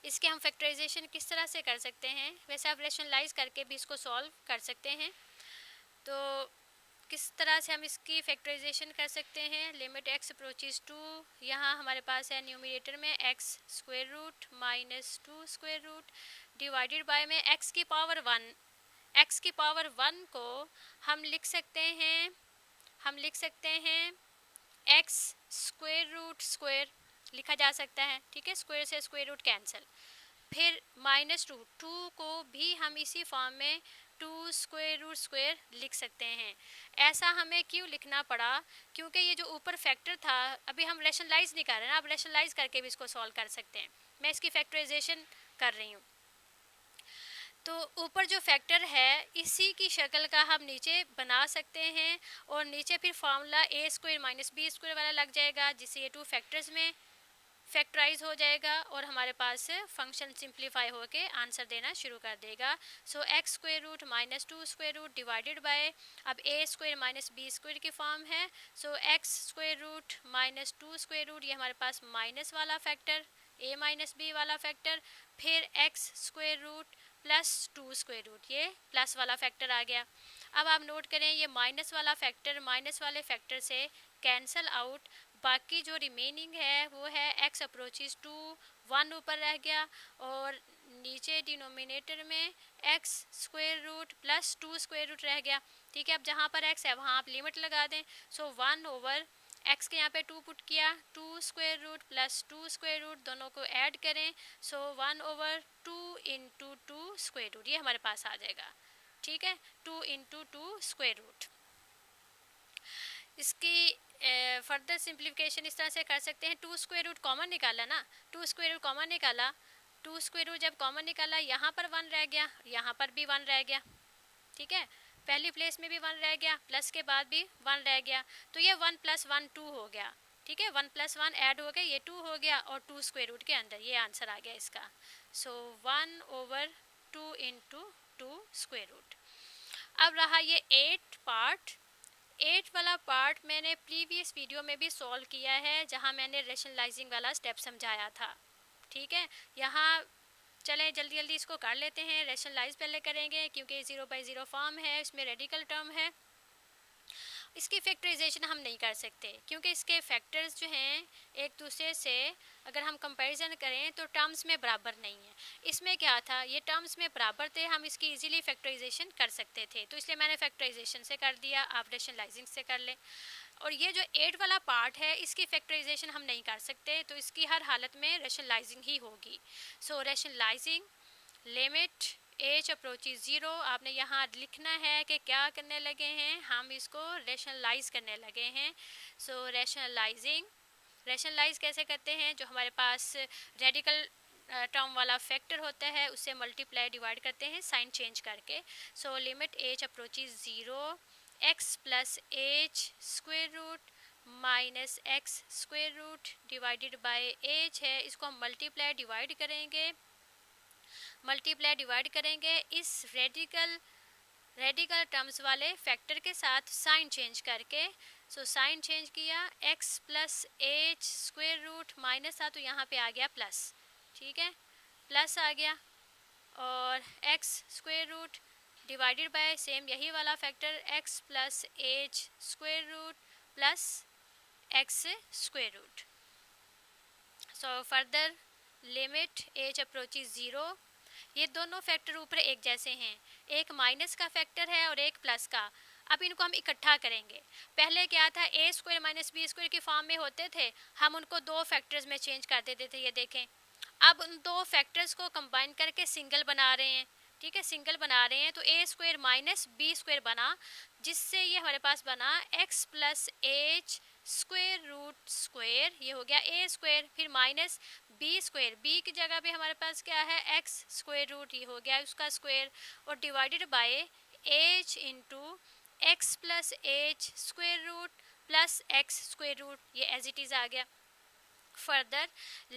इसके हम फैक्टराइजेशन किस तरह से कर सकते हैं, वैसे आप रेशनलाइज करके भी इसको सॉल्व कर सकते हैं। तो किस तरह से हम इसकी फैक्टराइजेशन कर सकते हैं, लिमिट एक्स अप्रोचेज टू, यहाँ हमारे पास है न्यूमरेटर में x square root minus 2 square root, divided by में एक्स की पावर 1, एक्स की पावर 1 को हम लिख सकते हैं एक्स स्क्वायर रूट स्क्वायर लिखा जा सकता है, ठीक है। स्क्वायर से स्क्वायर रूट कैंसिल, फिर माइनस 2 को भी हम इसी फॉर्म में 2 स्क्वायर रूट स्क्वायर लिख सकते हैं। ऐसा हमें क्यों लिखना पड़ा, क्योंकि ये जो ऊपर फैक्टर था अभी हम रेशनलाइज नहीं कर रहे हैं ना, आप रेशनलाइज करके भी इसको सॉल्व कर सकते हैं। मैं इसकी फैक्टराइजेशन कर रही हूँ। तो ऊपर जो फैक्टर है इसी की शक्ल का हम नीचे बना सकते हैं, और नीचे फिर फार्मूला ए स्क्वायर माइनस बी स्क्वायर वाला लग जाएगा, जिससे ये टू फैक्टर्स में फैक्टराइज हो जाएगा और हमारे पास फंक्शन सिंप्लीफाई होके आंसर देना शुरू कर देगा। So x square root minus 2 square root divided by, अब a square minus b square की फॉर्म है, so x square root minus 2 square root, ये हमारे पास माइनस वाला फैक्टर, ए माइनस बी वाला फैक्टर, फिर x square root plus 2 square root, ये प्लस वाला फैक्टर आ गया। अब आप नोट करें ये माइनस वाला फैक्टर माइनस वाले फैक्टर से कैंसल आउट, बाकी जो रिमेनिंग है वो है एक्स अप्रोचेज टू, 1 ऊपर रह गया और नीचे डिनोमिनेटर में x square root plus 2 square root रह गया, ठीक है। अब जहाँ पर एक्स है वहाँ आप लिमिट लगा दें, सो 1 ओवर एक्स के यहाँ पे 2 पुट किया, 2 square root plus 2 square root दोनों को ऐड करें, so 1 over 2 into 2 square root, ये हमारे पास आ जाएगा, ठीक है। 2 इंटू 2 स्क्वायर रूट। इसकी फर्दर सिंप्लीफिकेशन इस तरह से कर सकते हैं, 2 स्क्वायर रूट कॉमन निकाला ना, 2 स्क्वायर रूट कॉमन निकाला, 2 स्क्वायर रूट जब कॉमन निकाला यहाँ पर 1 रह गया, यहाँ पर भी 1 रह गया, ठीक है। पहली प्लेस में भी 1 रह गया, प्लस के बाद भी 1 रह गया, तो ये 1 प्लस 1 2 हो गया, ठीक है। 1 प्लस 1 ऐड हो गए, ये 2 हो गया और 2 स्क्वायर रूट के अंदर ये आंसर आ गया इसका। सो 1 ओवर 2 इंटू 2 स्क्वायर रूट। अब रहा ये 8 पार्ट, 8 वाला पार्ट मैंने प्रीवियस वीडियो में भी सॉल्व किया है जहां मैंने रेशनलाइजिंग वाला स्टेप समझाया था, ठीक है। यहाँ चलें जल्दी जल्दी इसको कर लेते हैं, रेशनलाइज पहले करेंगे क्योंकि 0/0 फॉर्म है, इसमें रेडिकल टर्म है। इसकी फैक्टराइजेशन हम नहीं कर सकते क्योंकि इसके फैक्टर्स जो हैं एक दूसरे से अगर हम कंपैरिजन करें तो टर्म्स में बराबर नहीं है। इसमें क्या था, ये टर्म्स में बराबर थे, हम इसकी इजीली फैक्टराइजेशन कर सकते थे, तो इसलिए मैंने फैक्टराइजेशन से कर दिया, आप रेशनलाइजिंग से कर लें। और ये जो 8 वाला पार्ट है इसकी फैक्टराइजेशन हम नहीं कर सकते, तो इसकी हर हालत में रेशनलाइजिंग ही होगी। सो रेशनलाइजिंग लिमिट एच अप्रोचेज 0, आपने यहाँ लिखना है कि क्या करने लगे हैं, हम इसको रेशनलाइज करने लगे हैं। सो रेशनलाइज कैसे करते हैं, जो हमारे पास रेडिकल टर्म वाला फैक्टर होता है उससे मल्टीप्लाई डिवाइड करते हैं साइन चेंज करके। So limit h approaches 0, x plus h square root minus x square root divided by h है, इसको हम मल्टीप्लाई डिवाइड करेंगे इस रेडिकल टर्म्स वाले फैक्टर के साथ साइन चेंज करके। सो साइन चेंज किया, x plus h square root minus था तो यहाँ पे आ गया प्लस, ठीक है, प्लस आ गया, और x square root divided by same यही वाला factor x plus h square root plus x square root. So further limit h approaches 0। ये दोनों फैक्टर ऊपर एक जैसे हैं, एक माइनस का फैक्टर है और एक प्लस का। अब इनको हम इकट्ठा करेंगे। पहले क्या था, ए स्क्वायर माइनस बी स्क्वायर की फॉर्म में होते थे, हम उनको दो फैक्टर्स में चेंज कर देते थे, ये देखें। अब उन दो फैक्टर्स को कंबाइन करके सिंगल बना रहे हैं, ठीक है, सिंगल बना रहे हैं। तो a square minus b square बना, जिससे ये हमारे पास बना x plus h square root square, ये हो गया ए स्क्वायर। फिर माइनस बी स्क्वायर, बी की जगह पे हमारे पास क्या है, एक्स स्क्वायर रूट, ये हो गया उसका स्क्वायर, और divided by h into x plus h square root plus x square root, ये एज इट इज़ आ गया। Further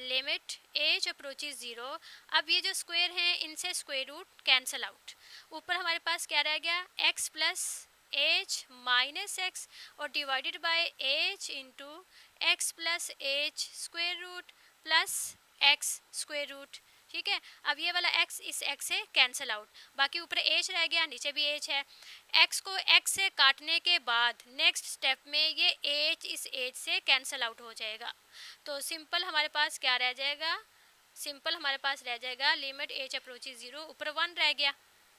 limit h approaches 0। अब ये जो स्क्वायर हैं इनसे स्क्वायर रूट कैंसल आउट। ऊपर हमारे पास क्या रह गया, x plus h minus x और divided by h into x plus h square root plus x square root, ठीक है। अब ये वाला x इस x से कैंसिल आउट, बाकी ऊपर h रह गया, नीचे भी h है। x को x से काटने के बाद नेक्स्ट स्टेप में ये h इस h से कैंसिल आउट हो जाएगा। तो सिंपल हमारे पास क्या रह जाएगा, सिंपल हमारे पास रह जाएगा लिमिट h अप्रोचेस 0, ऊपर 1 रह गया,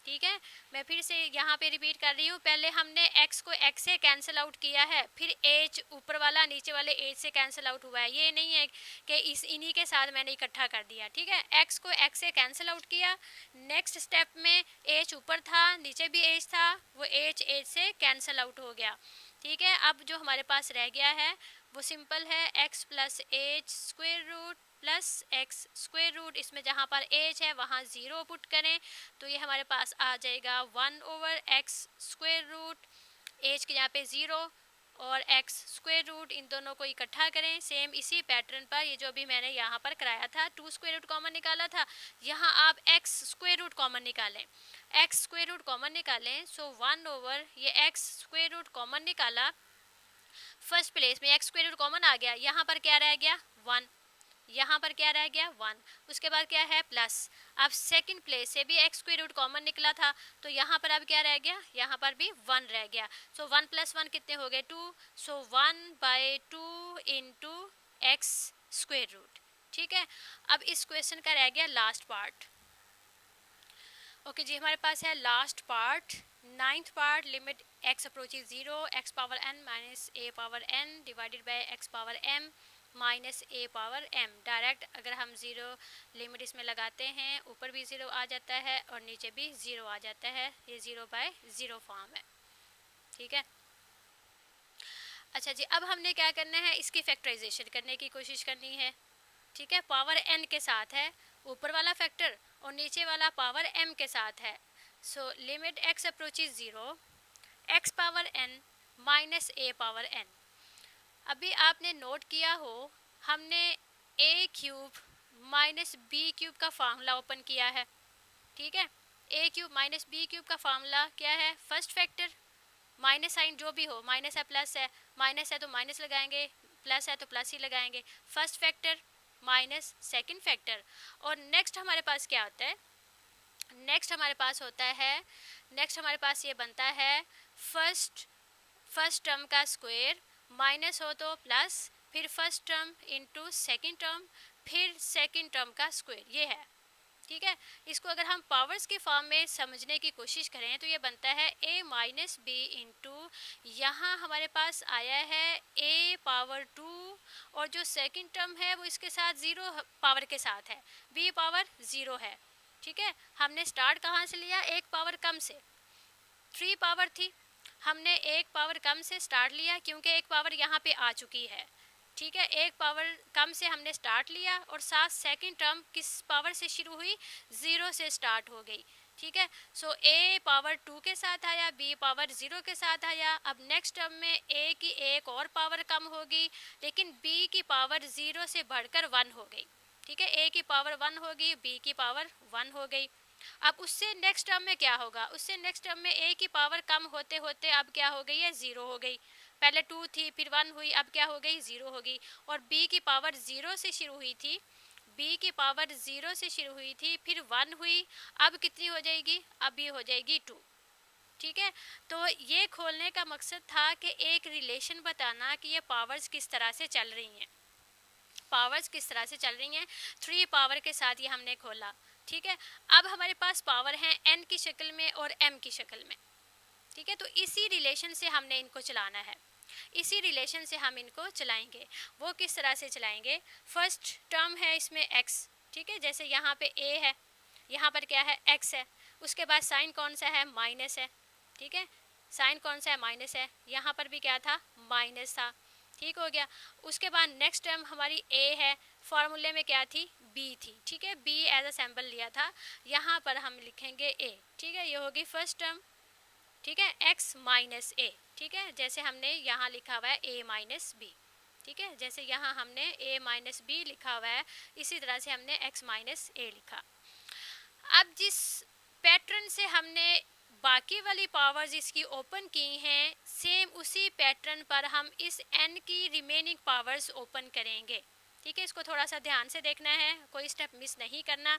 ठीक है। मैं फिर से यहाँ पे रिपीट कर रही हूँ, पहले हमने x को x से कैंसिल आउट किया है, फिर h ऊपर वाला नीचे वाले h से कैंसिल आउट हुआ है। ये नहीं है कि इन्हीं के साथ मैंने इकट्ठा कर दिया, ठीक है। x को x से कैंसिल आउट किया, नेक्स्ट स्टेप में h ऊपर था, नीचे भी h था, वो h से कैंसिल आउट हो गया, ठीक है। अब जो हमारे पास रह गया है वो सिंपल है, x plus h square root plus x square root, इसमें जहाँ पर h है वहाँ 0 पुट करें तो ये हमारे पास आ जाएगा 1/x स्क्वायर रूट, h के यहाँ पे 0 और x स्क्वायर रूट, इन दोनों को इकट्ठा करें सेम इसी पैटर्न पर। ये जो भी मैंने यहाँ पर कराया था, 2 स्क्वायर रूट कॉमन निकाला था, यहाँ आप x स्क्वायर रूट कॉमन निकालें, x स्क्वायर रूट कॉमन निकालें। सो 1/ ये x स्क्वायर रूट कॉमन निकाला, फर्स्ट प्लेस में x स्क्वायर रूट कॉमन आ गया, यहाँ पर क्या रह गया 1, यहाँ पर क्या रह गया 1, उसके बाद क्या है प्लस। अब सेकंड प्लेस से भी x स्क्वायर रूट कॉमन निकला था, तो यहाँ पर अब क्या रह गया, यहाँ पर भी 1 रह गया। सो 1 + 1 कितने हो गए 2, सो 1/2 इंटू एक्स स्क्वायर रूट, ठीक है। अब इस क्वेश्चन का रह गया लास्ट पार्ट। ओके जी, हमारे पास है last part, 9th part, limit x approaches 0, x power n minus a power n divided by x power m minus a power m। Direct अगर हम 0 लिमिट इसमें लगाते हैं, ऊपर भी 0 आ जाता है और नीचे भी 0 आ जाता है, ये 0/0 फॉर्म है, ठीक है। अच्छा जी, अब हमने क्या करना है, इसकी फैक्टराइजेशन करने की कोशिश करनी है, ठीक है। पावर n के साथ है ऊपर वाला फैक्टर और नीचे वाला पावर m के साथ है। So limit x approaches 0, x power n minus a power n। अभी आपने नोट किया हो, हमने a cube minus b cube का फार्मूला ओपन किया है, ठीक है। a cube minus b cube का फार्मूला क्या है, फर्स्ट फैक्टर, माइनस साइन जो भी हो, माइनस है प्लस है, माइनस है तो माइनस लगाएंगे, प्लस है तो प्लस ही लगाएंगे, first factor minus second factor. और नेक्स्ट हमारे पास क्या होता है, नेक्स्ट हमारे पास होता है, नेक्स्ट हमारे पास ये बनता है फर्स्ट टर्म का स्क्वायर, माइनस हो तो प्लस, फिर first term into second term, फिर सेकेंड टर्म का स्क्वायर, ये है, ठीक है। इसको अगर हम पावर्स के फॉर्म में समझने की कोशिश करें तो ये बनता है a माइनस बी इंटू, यहाँ हमारे पास आया है a पावर 2 और जो सेकंड टर्म है वो इसके साथ 0 पावर के साथ है, b पावर 0 है, ठीक है। हमने स्टार्ट कहाँ से लिया, एक पावर कम से, 3 पावर थी, हमने एक पावर कम से स्टार्ट लिया क्योंकि एक पावर यहाँ पे आ चुकी है, ठीक है। एक पावर कम से हमने स्टार्ट लिया और साथ सेकंड टर्म किस पावर से शुरू हुई, 0 से स्टार्ट हो गई, ठीक है। सो a पावर 2 के साथ आया, b पावर 0 के साथ आया। अब नेक्स्ट टर्म में a की एक और पावर कम होगी, लेकिन b की पावर 0 से बढ़कर 1 हो गई, ठीक है। a की पावर 1 होगी, b की पावर 1 हो गई। अब उससे नेक्स्ट टर्म में क्या होगा, उससे नेक्स्ट टर्म में a की पावर कम होते होते अब क्या हो गई है, 0 हो गई, पहले 2 थी फिर 1 हुई, अब क्या हो गई 0 होगी। और b की पावर 0 से शुरू हुई थी, b की पावर 0 से शुरू हुई थी फिर 1 हुई, अब कितनी हो जाएगी, अब ये हो जाएगी 2, ठीक है। तो ये खोलने का मकसद था कि एक रिलेशन बताना कि ये पावर्स किस तरह से चल रही हैं। पावर्स किस तरह से चल रही हैं, 3 पावर के साथ ये हमने खोला, ठीक है। अब हमारे पास पावर है n की शक्ल में और m की शक्ल में, ठीक है। तो इसी रिलेशन से हमने इनको चलाना है, इसी रिलेशन से हम इनको चलाएंगे। वो किस तरह से चलाएंगे, फर्स्ट टर्म है इसमें x, ठीक है, जैसे यहाँ पे a है, यहाँ पर क्या है x है, उसके बाद साइन कौन सा है, माइनस है, ठीक है, साइन कौन सा है, माइनस है, यहाँ पर भी क्या था, माइनस था, ठीक हो गया। उसके बाद नेक्स्ट टर्म हमारी a है, फार्मूले में क्या थी, b थी, ठीक है, b एज अ सैम्पल लिया था, यहाँ पर हम लिखेंगे a, ठीक है, ये होगी फर्स्ट टर्म, ठीक है, x माइनस a, ठीक है, जैसे हमने यहाँ लिखा हुआ है a माइनस b, ठीक है, जैसे यहाँ हमने a माइनस b लिखा हुआ है, इसी तरह से हमने x माइनस a लिखा। अब जिस पैटर्न से हमने बाकी वाली पावर्स इसकी ओपन की हैं, सेम उसी पैटर्न पर हम इस n की रिमेनिंग पावर्स ओपन करेंगे, ठीक है। इसको थोड़ा सा ध्यान से देखना है, कोई स्टेप मिस नहीं करना।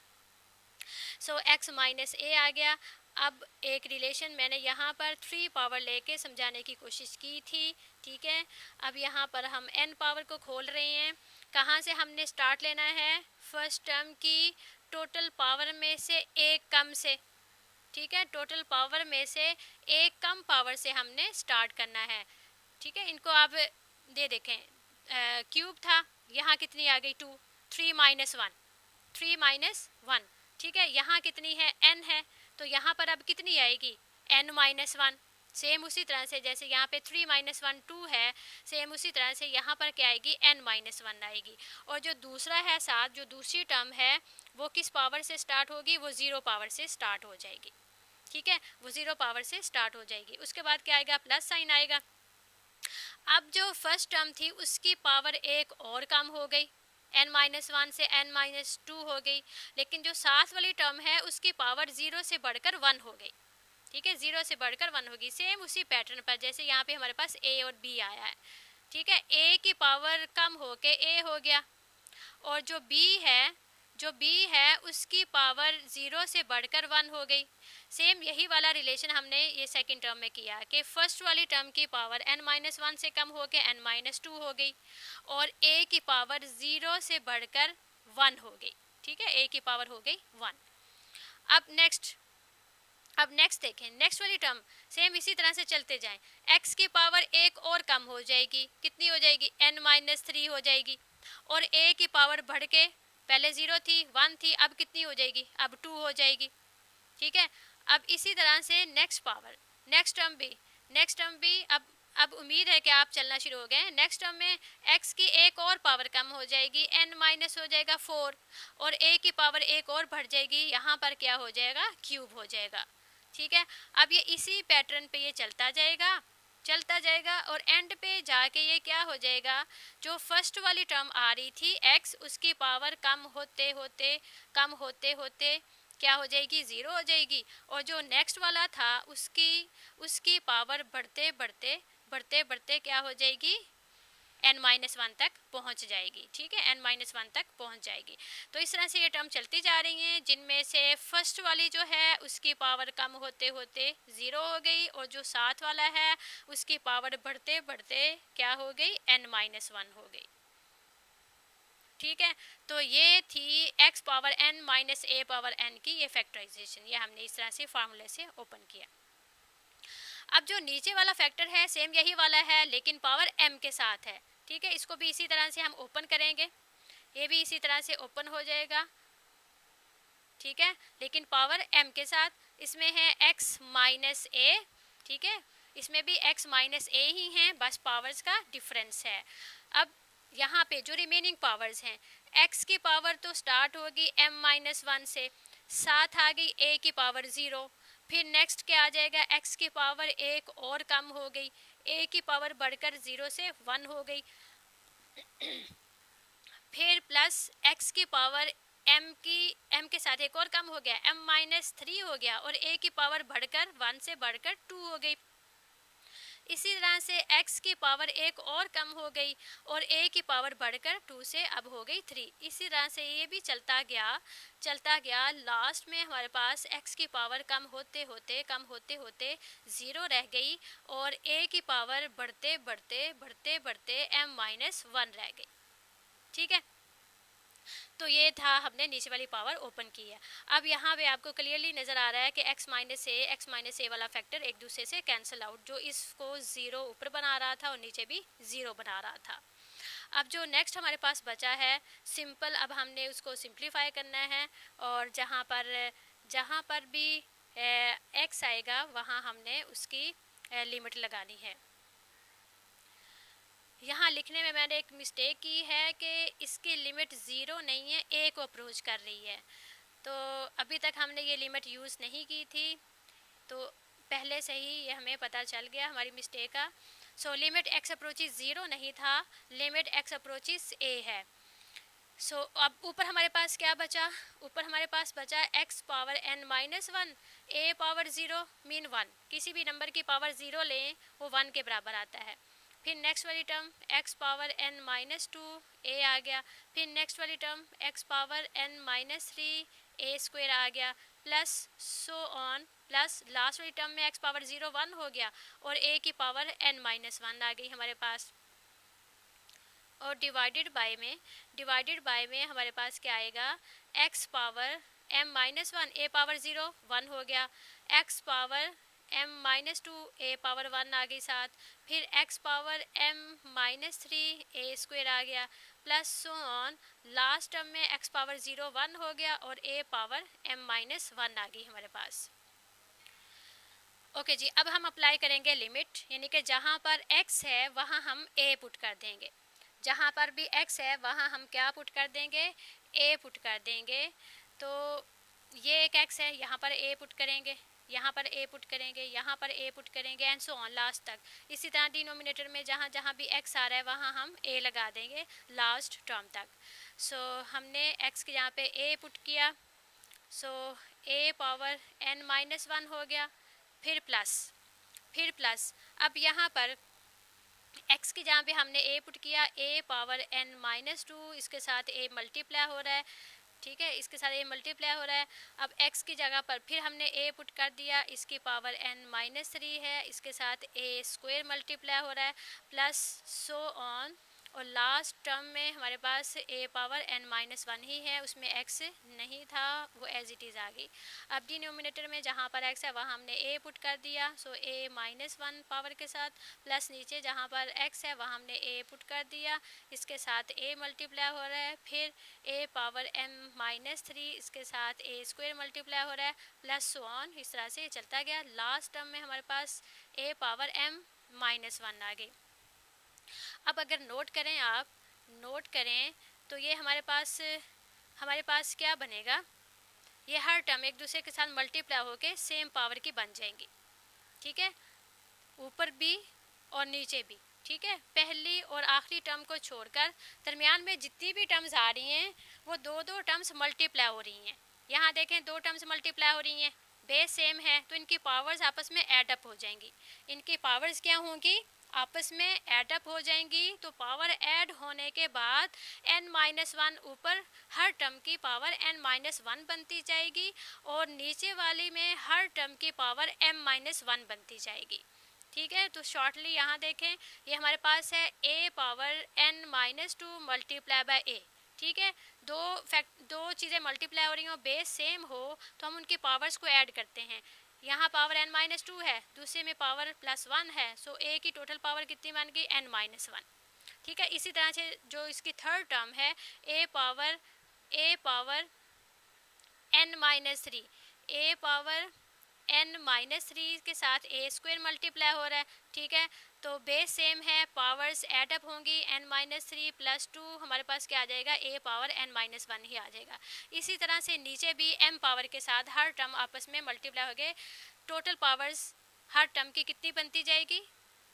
सो x माइनस a आ गया। अब एक रिलेशन मैंने यहाँ पर 3 पावर लेके समझाने की कोशिश की थी, ठीक है। अब यहाँ पर हम n पावर को खोल रहे हैं, कहाँ से हमने स्टार्ट लेना है, फर्स्ट टर्म की टोटल पावर में से एक कम से, ठीक है, टोटल पावर में से एक कम पावर से हमने स्टार्ट करना है, ठीक है। इनको आप दे देखें, क्यूब था, यहाँ कितनी आ गई 2, 3 माइनस 1, 3 माइनस 1, ठीक है, यहाँ कितनी है n है, तो यहाँ पर अब कितनी आएगी n माइनस 1, सेम उसी तरह से जैसे यहाँ पे 3 माइनस 1 2 है, सेम उसी तरह से यहाँ पर क्या आएगी n माइनस 1 आएगी। और जो दूसरा है साथ, जो दूसरी टर्म है वो किस पावर से स्टार्ट होगी, वो 0 पावर से स्टार्ट हो जाएगी, ठीक है, वो 0 पावर से स्टार्ट हो जाएगी। उसके बाद क्या आएगा, प्लस साइन आएगा। अब जो फर्स्ट टर्म थी उसकी पावर एक और कम हो गई, n माइनस 1 से n माइनस 2 हो गई, लेकिन जो साथ वाली टर्म है उसकी पावर 0 से बढ़कर 1 हो गई, ठीक है, 0 से बढ़कर 1 होगी, सेम उसी पैटर्न पर जैसे यहाँ पे हमारे पास a और b आया है, ठीक है। a की पावर कम होके a हो गया, और जो b है उसकी पावर 0 से बढ़कर 1 हो गई। सेम यही वाला रिलेशन हमने ये सेकंड टर्म में किया कि फर्स्ट वाली टर्म की पावर n माइनस 1 से कम होके n माइनस 2 हो गई, और a की पावर 0 से बढ़कर 1 हो गई, ठीक है, a की पावर हो गई 1। अब नेक्स्ट देखें, नेक्स्ट वाली टर्म सेम इसी तरह से चलते जाएं, x की पावर एक और कम हो जाएगी, कितनी हो जाएगी, n माइनस 3 हो जाएगी, और a की पावर बढ़ के पहले 0 थी 1 थी, अब कितनी हो जाएगी, अब 2 हो जाएगी, ठीक है। अब इसी तरह से नेक्स्ट पावर, नेक्स्ट टर्म भी अब उम्मीद है कि आप चलना शुरू हो गए। नेक्स्ट टर्म में x की एक और पावर कम हो जाएगी, n माइनस हो जाएगा 4, और a की पावर एक और बढ़ जाएगी, यहाँ पर क्या हो जाएगा, क्यूब हो जाएगा, ठीक है। अब ये इसी पैटर्न पे ये चलता जाएगा और एंड पे जाके ये क्या हो जाएगा, जो फर्स्ट वाली टर्म आ रही थी x, उसकी पावर कम होते होते क्या हो जाएगी, 0 हो जाएगी, और जो नेक्स्ट वाला था उसकी पावर बढ़ते बढ़ते क्या हो जाएगी, n माइनस 1 तक पहुंच जाएगी, ठीक है, n माइनस 1 तक पहुंच जाएगी। तो इस तरह से ये टर्म चलती जा रही हैं, जिनमें से फर्स्ट वाली जो है उसकी पावर कम होते होते 0 हो गई, और जो साथ वाला है उसकी पावर बढ़ते बढ़ते क्या हो गई, n माइनस 1 हो गई, ठीक है। तो ये थी x power n minus a power n की ये फैक्टराइजेशन, ये हमने इस तरह से फार्मूले से ओपन किया। अब जो नीचे वाला फैक्टर है सेम यही वाला है, लेकिन पावर m के साथ है, ठीक है, इसको भी इसी तरह से हम ओपन करेंगे, ये भी इसी तरह से ओपन हो जाएगा, ठीक है, लेकिन पावर m के साथ। इसमें है x माइनस a, ठीक है, इसमें भी x माइनस a ही हैं, बस पावर्स का डिफरेंस है। अब यहाँ पे जो रिमेनिंग पावर्स हैं, x की पावर तो स्टार्ट होगी m माइनस 1 से, साथ आ गई a की पावर 0, फिर नेक्स्ट क्या आ जाएगा, x की पावर एक और कम हो गई, a की पावर बढ़कर 0 से 1 हो गई, फिर प्लस x की पावर m के साथ एक और कम हो गया, m माइनस 3 हो गया, और a की पावर बढ़कर 1 से बढ़कर 2 हो गई। इसी तरह से x की पावर एक और कम हो गई, और a की पावर बढ़कर 2 से अब हो गई 3। इसी तरह से ये भी चलता गया, लास्ट में हमारे पास x की पावर कम होते होते 0 रह गई, और a की पावर बढ़ते बढ़ते m माइनस 1 रह गई, ठीक है। तो ये था, हमने नीचे वाली पावर ओपन की है। अब यहाँ पे आपको क्लियरली नज़र आ रहा है कि x माइनस ए वाला फैक्टर एक दूसरे से कैंसिल आउट, जो इसको ज़ीरो ऊपर बना रहा था और नीचे भी ज़ीरो बना रहा था। अब जो नेक्स्ट हमारे पास बचा है सिंपल, अब हमने उसको सिंप्लीफाई करना है, और जहाँ पर भी x आएगा वहाँ हमने उसकी लिमिट लगानी है। यहाँ लिखने में मैंने एक मिस्टेक की है कि इसकी लिमिट ज़ीरो नहीं है, ए को अप्रोच कर रही है। तो अभी तक हमने ये लिमिट यूज़ नहीं की थी, तो पहले से ही ये हमें पता चल गया हमारी मिस्टेक का। So limit x approaches zero नहीं था, लिमिट एक्स अप्रोचिस ए है। सो अब ऊपर हमारे पास क्या बचा, ऊपर हमारे पास बचा x power n minus one, a power zero mean one. किसी भी नंबर की पावर ज़ीरो लें वो वन के बराबर आता है। फिर नेक्स्ट वाली term x power n minus two, a आ गया। फिर नेक्स्ट वाली term x power n minus three, a square आ गया, plus so on, plus last वाली टर्म में एक्स पावर ज़ीरो वन हो गया और ए की पावर एन माइनस वन आ गई हमारे पास। और डिवाइडेड बाय में हमारे पास क्या आएगा, x power m minus one, a power zero one हो गया, x power m minus two, a power one आ गई साथ, फिर x power m minus three, a square आ गया, plus so on, last term में एक्स पावर ज़ीरो वन हो गया और a power m minus one आ गई हमारे पास। ओके जी, अब हम अप्लाई करेंगे लिमिट, यानी कि जहाँ पर x है वहाँ हम a पुट कर देंगे, जहाँ पर भी x है वहाँ हम क्या पुट कर देंगे, a पुट कर देंगे। तो ये एक x है, यहाँ पर a पुट करेंगे, यहाँ पर a पुट करेंगे, यहाँ पर a पुट करेंगे, एंड सो ऑन लास्ट तक। इसी तरह डिनोमिनेटर में जहाँ जहाँ भी x आ रहा है वहाँ हम a लगा देंगे लास्ट टर्म तक। सो हमने x के यहाँ पे a पुट किया, सो a power n minus one हो गया, फिर प्लस अब यहाँ पर x की जहाँ पे हमने a पुट किया, a power n minus two, इसके साथ a मल्टीप्लाई हो रहा है, ठीक है, इसके साथ a मल्टीप्लाई हो रहा है। अब x की जगह पर फिर हमने a पुट कर दिया, इसकी पावर n माइनस थ्री है, इसके साथ a स्क्वायर मल्टीप्लाई हो रहा है, प्लस सो ऑन, और लास्ट टर्म में हमारे पास a power n minus one ही है, उसमें x नहीं था, वो एज इट इज़ आ गई। अब डिनोमिनेटर में जहाँ पर x है वहाँ हमने a पुट कर दिया, सो a माइनस वन पावर के साथ, प्लस नीचे जहाँ पर x है वहाँ हमने a पुट कर दिया, इसके साथ a मल्टीप्लाई हो रहा है, फिर a power m minus three, इसके साथ a स्क्वायर मल्टीप्लाई हो रहा है, प्लस सो ऑन, इस तरह से चलता गया। लास्ट टर्म में हमारे पास a power m minus one आ गई। अब अगर नोट करें तो ये हमारे पास क्या बनेगा, ये हर टर्म एक दूसरे के साथ मल्टीप्लाई होके सेम पावर की बन जाएंगी, ठीक है, ऊपर भी और नीचे भी, ठीक है। पहली और आखिरी टर्म को छोड़कर दरमियान में जितनी भी टर्म्स आ रही हैं वो दो टर्म्स मल्टीप्लाई हो रही हैं। यहाँ देखें, दो टर्म्स मल्टीप्लाई हो रही हैं, बेस सेम है, तो इनकी पावर्स आपस में ऐड अप हो जाएंगी। इनकी पावर्स क्या होंगी, आपस में ऐड अप हो जाएंगी। तो पावर ऐड होने के बाद n माइनस वन ऊपर हर टर्म की पावर n माइनस वन बनती जाएगी और नीचे वाली में हर टर्म की पावर m माइनस वन बनती जाएगी, ठीक है। तो शॉर्टली यहाँ देखें, ये हमारे पास है a power n minus two multiply by a, ठीक है। दो चीज़ें मल्टीप्लाई हो रही हो, बेस सेम हो, तो हम उनकी पावर्स को ऐड करते हैं। यहाँ पावर n माइनस टू है, दूसरे में पावर प्लस वन है, सो a की टोटल पावर कितनी बन गई, n माइनस वन, ठीक है। इसी तरह से जो इसकी थर्ड टर्म है a power n minus three, a power n minus three के साथ a स्क्वायर मल्टीप्लाई हो रहा है, ठीक है। तो बेस सेम है, पावर्स ऐड अप होंगी, n minus three plus two, हमारे पास क्या आ जाएगा, a power n minus one ही आ जाएगा। इसी तरह से नीचे भी m पावर के साथ हर टर्म आपस में मल्टीप्लाई हो गए, टोटल पावर्स हर टर्म की कितनी बनती जाएगी,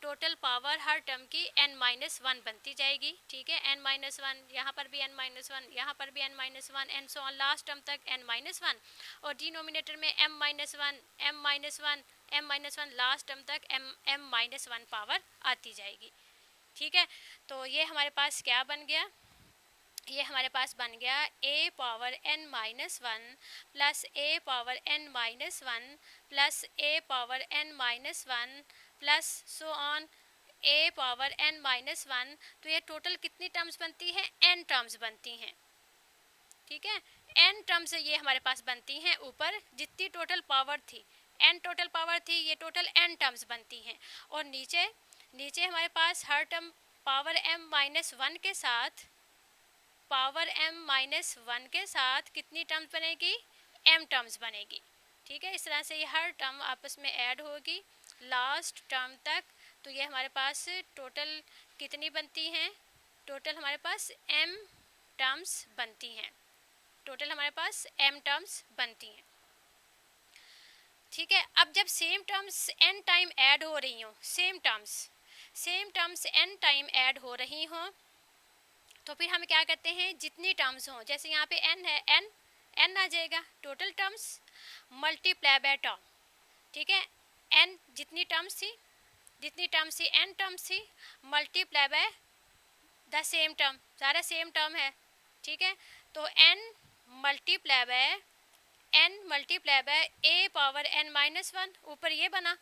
टोटल पावर हर टर्म की n माइनस वन बनती जाएगी, ठीक है। n माइनस वन, यहाँ पर भी n माइनस वन, यहाँ पर भी n minus one, and so on last term तक n माइनस वन, और डिनोमिनेटर में m minus one, m minus one, m minus one, last term तक m माइनस वन पावर आती जाएगी, ठीक है। तो ये हमारे पास क्या बन गया, ये हमारे पास बन गया a power n minus one plus a power n minus one plus a power n minus one plus so on a power n minus one. तो ये टोटल कितनी टर्म्स बनती हैं, n टर्म्स बनती हैं, ठीक है। n टर्म्स ये हमारे पास बनती हैं ऊपर, जितनी टोटल पावर थी, n टोटल पावर थी, ये टोटल n टर्म्स बनती हैं। और नीचे नीचे हमारे पास हर टर्म पावर m-1 के साथ, पावर m-1 के साथ कितनी टर्म्स बनेगी, m टर्म्स बनेगी। ठीक है, इस तरह से ये हर टर्म आपस में ऐड होगी लास्ट टर्म तक। तो ये हमारे पास टोटल कितनी बनती हैं, टोटल हमारे पास m टर्म्स बनती हैं, टोटल हमारे पास m टर्म्स बनती हैं। ठीक है, अब जब same terms n time add हो रही हों, same terms n time add हो रही हों, तो फिर हम क्या करते हैं, जितनी टर्म्स हों, जैसे यहाँ पे n है, n आ जाएगा, total terms multiply by term. ठीक है, n जितनी टर्म्स थी n टर्म्स थी, multiply by the same term, सारा सेम टर्म है। ठीक है, तो n multiply by a power n-1, ऊपर ये बना,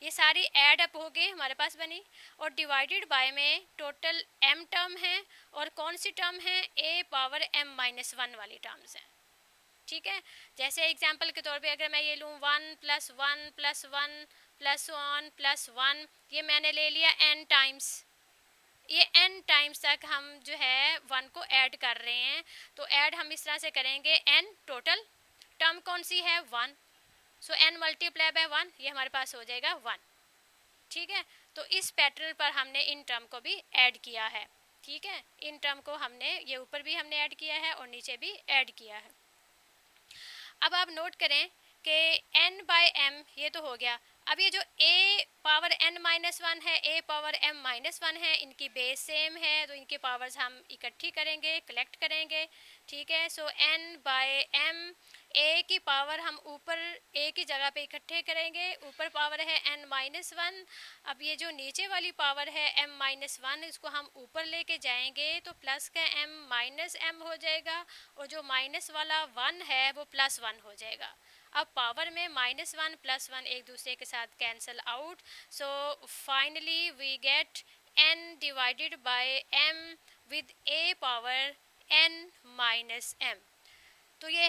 ये सारी ऐड अप हो गई हमारे पास बनी, और डिवाइडेड बाय में टोटल m टर्म है, और कौन सी टर्म है, a पावर m-1 वाली टर्म्स हैं। ठीक है, जैसे एग्जांपल के तौर पे अगर मैं ये लूँ 1 + 1 + 1 + 1, ये मैंने ले लिया n टाइम्स, ये n टाइम्स तक हम जो है 1 को ऐड कर रहे हैं। तो ऐड हम इस तरह से करेंगे, n टोटल टर्म कौन सी है, 1, सो n मल्टीप्लाई बाय 1, ये हमारे पास हो जाएगा 1। ठीक है, तो इस पैटर्न पर हमने इन टर्म को भी ऐड किया है। ठीक है, इन टर्म को हमने ये ऊपर भी हमने ऐड किया है और नीचे भी ऐड किया है। अब आप नोट करें कि n/m ये तो हो गया। अब ये जो a पावर n-1 है, a पावर m-1 है, इनकी बेस सेम है, तो इनकी पावर्स हम इकट्ठी करेंगे, कलेक्ट करेंगे। ठीक है, सो n/m, a की पावर हम ऊपर a की जगह पे इकट्ठे करेंगे, ऊपर पावर है n-1। अब ये जो नीचे वाली पावर है m-1, इसको हम ऊपर लेके जाएंगे तो प्लस का m-m हो जाएगा, और जो माइनस वाला 1 है वो +1 हो जाएगा। अब पावर में -1 +1 एक दूसरे के साथ cancel out, so finally we get n divided by m with a power n-m। तो ये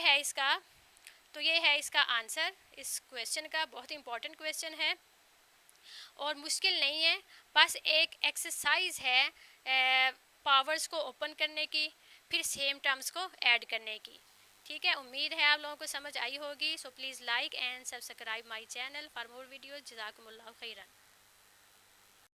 है इसका आंसर इस क्वेश्चन का। बहुत इंपॉर्टेंट क्वेश्चन है और मुश्किल नहीं है, बस एक एक्सरसाइज है पावर्स को ओपन करने की, फिर सेम टर्म्स को ऐड करने की। ठीक है, उम्मीद है आप लोगों को समझ आई होगी। So please like and subscribe my channel for more videos. जज़ाकुमुल्लाह खैरन।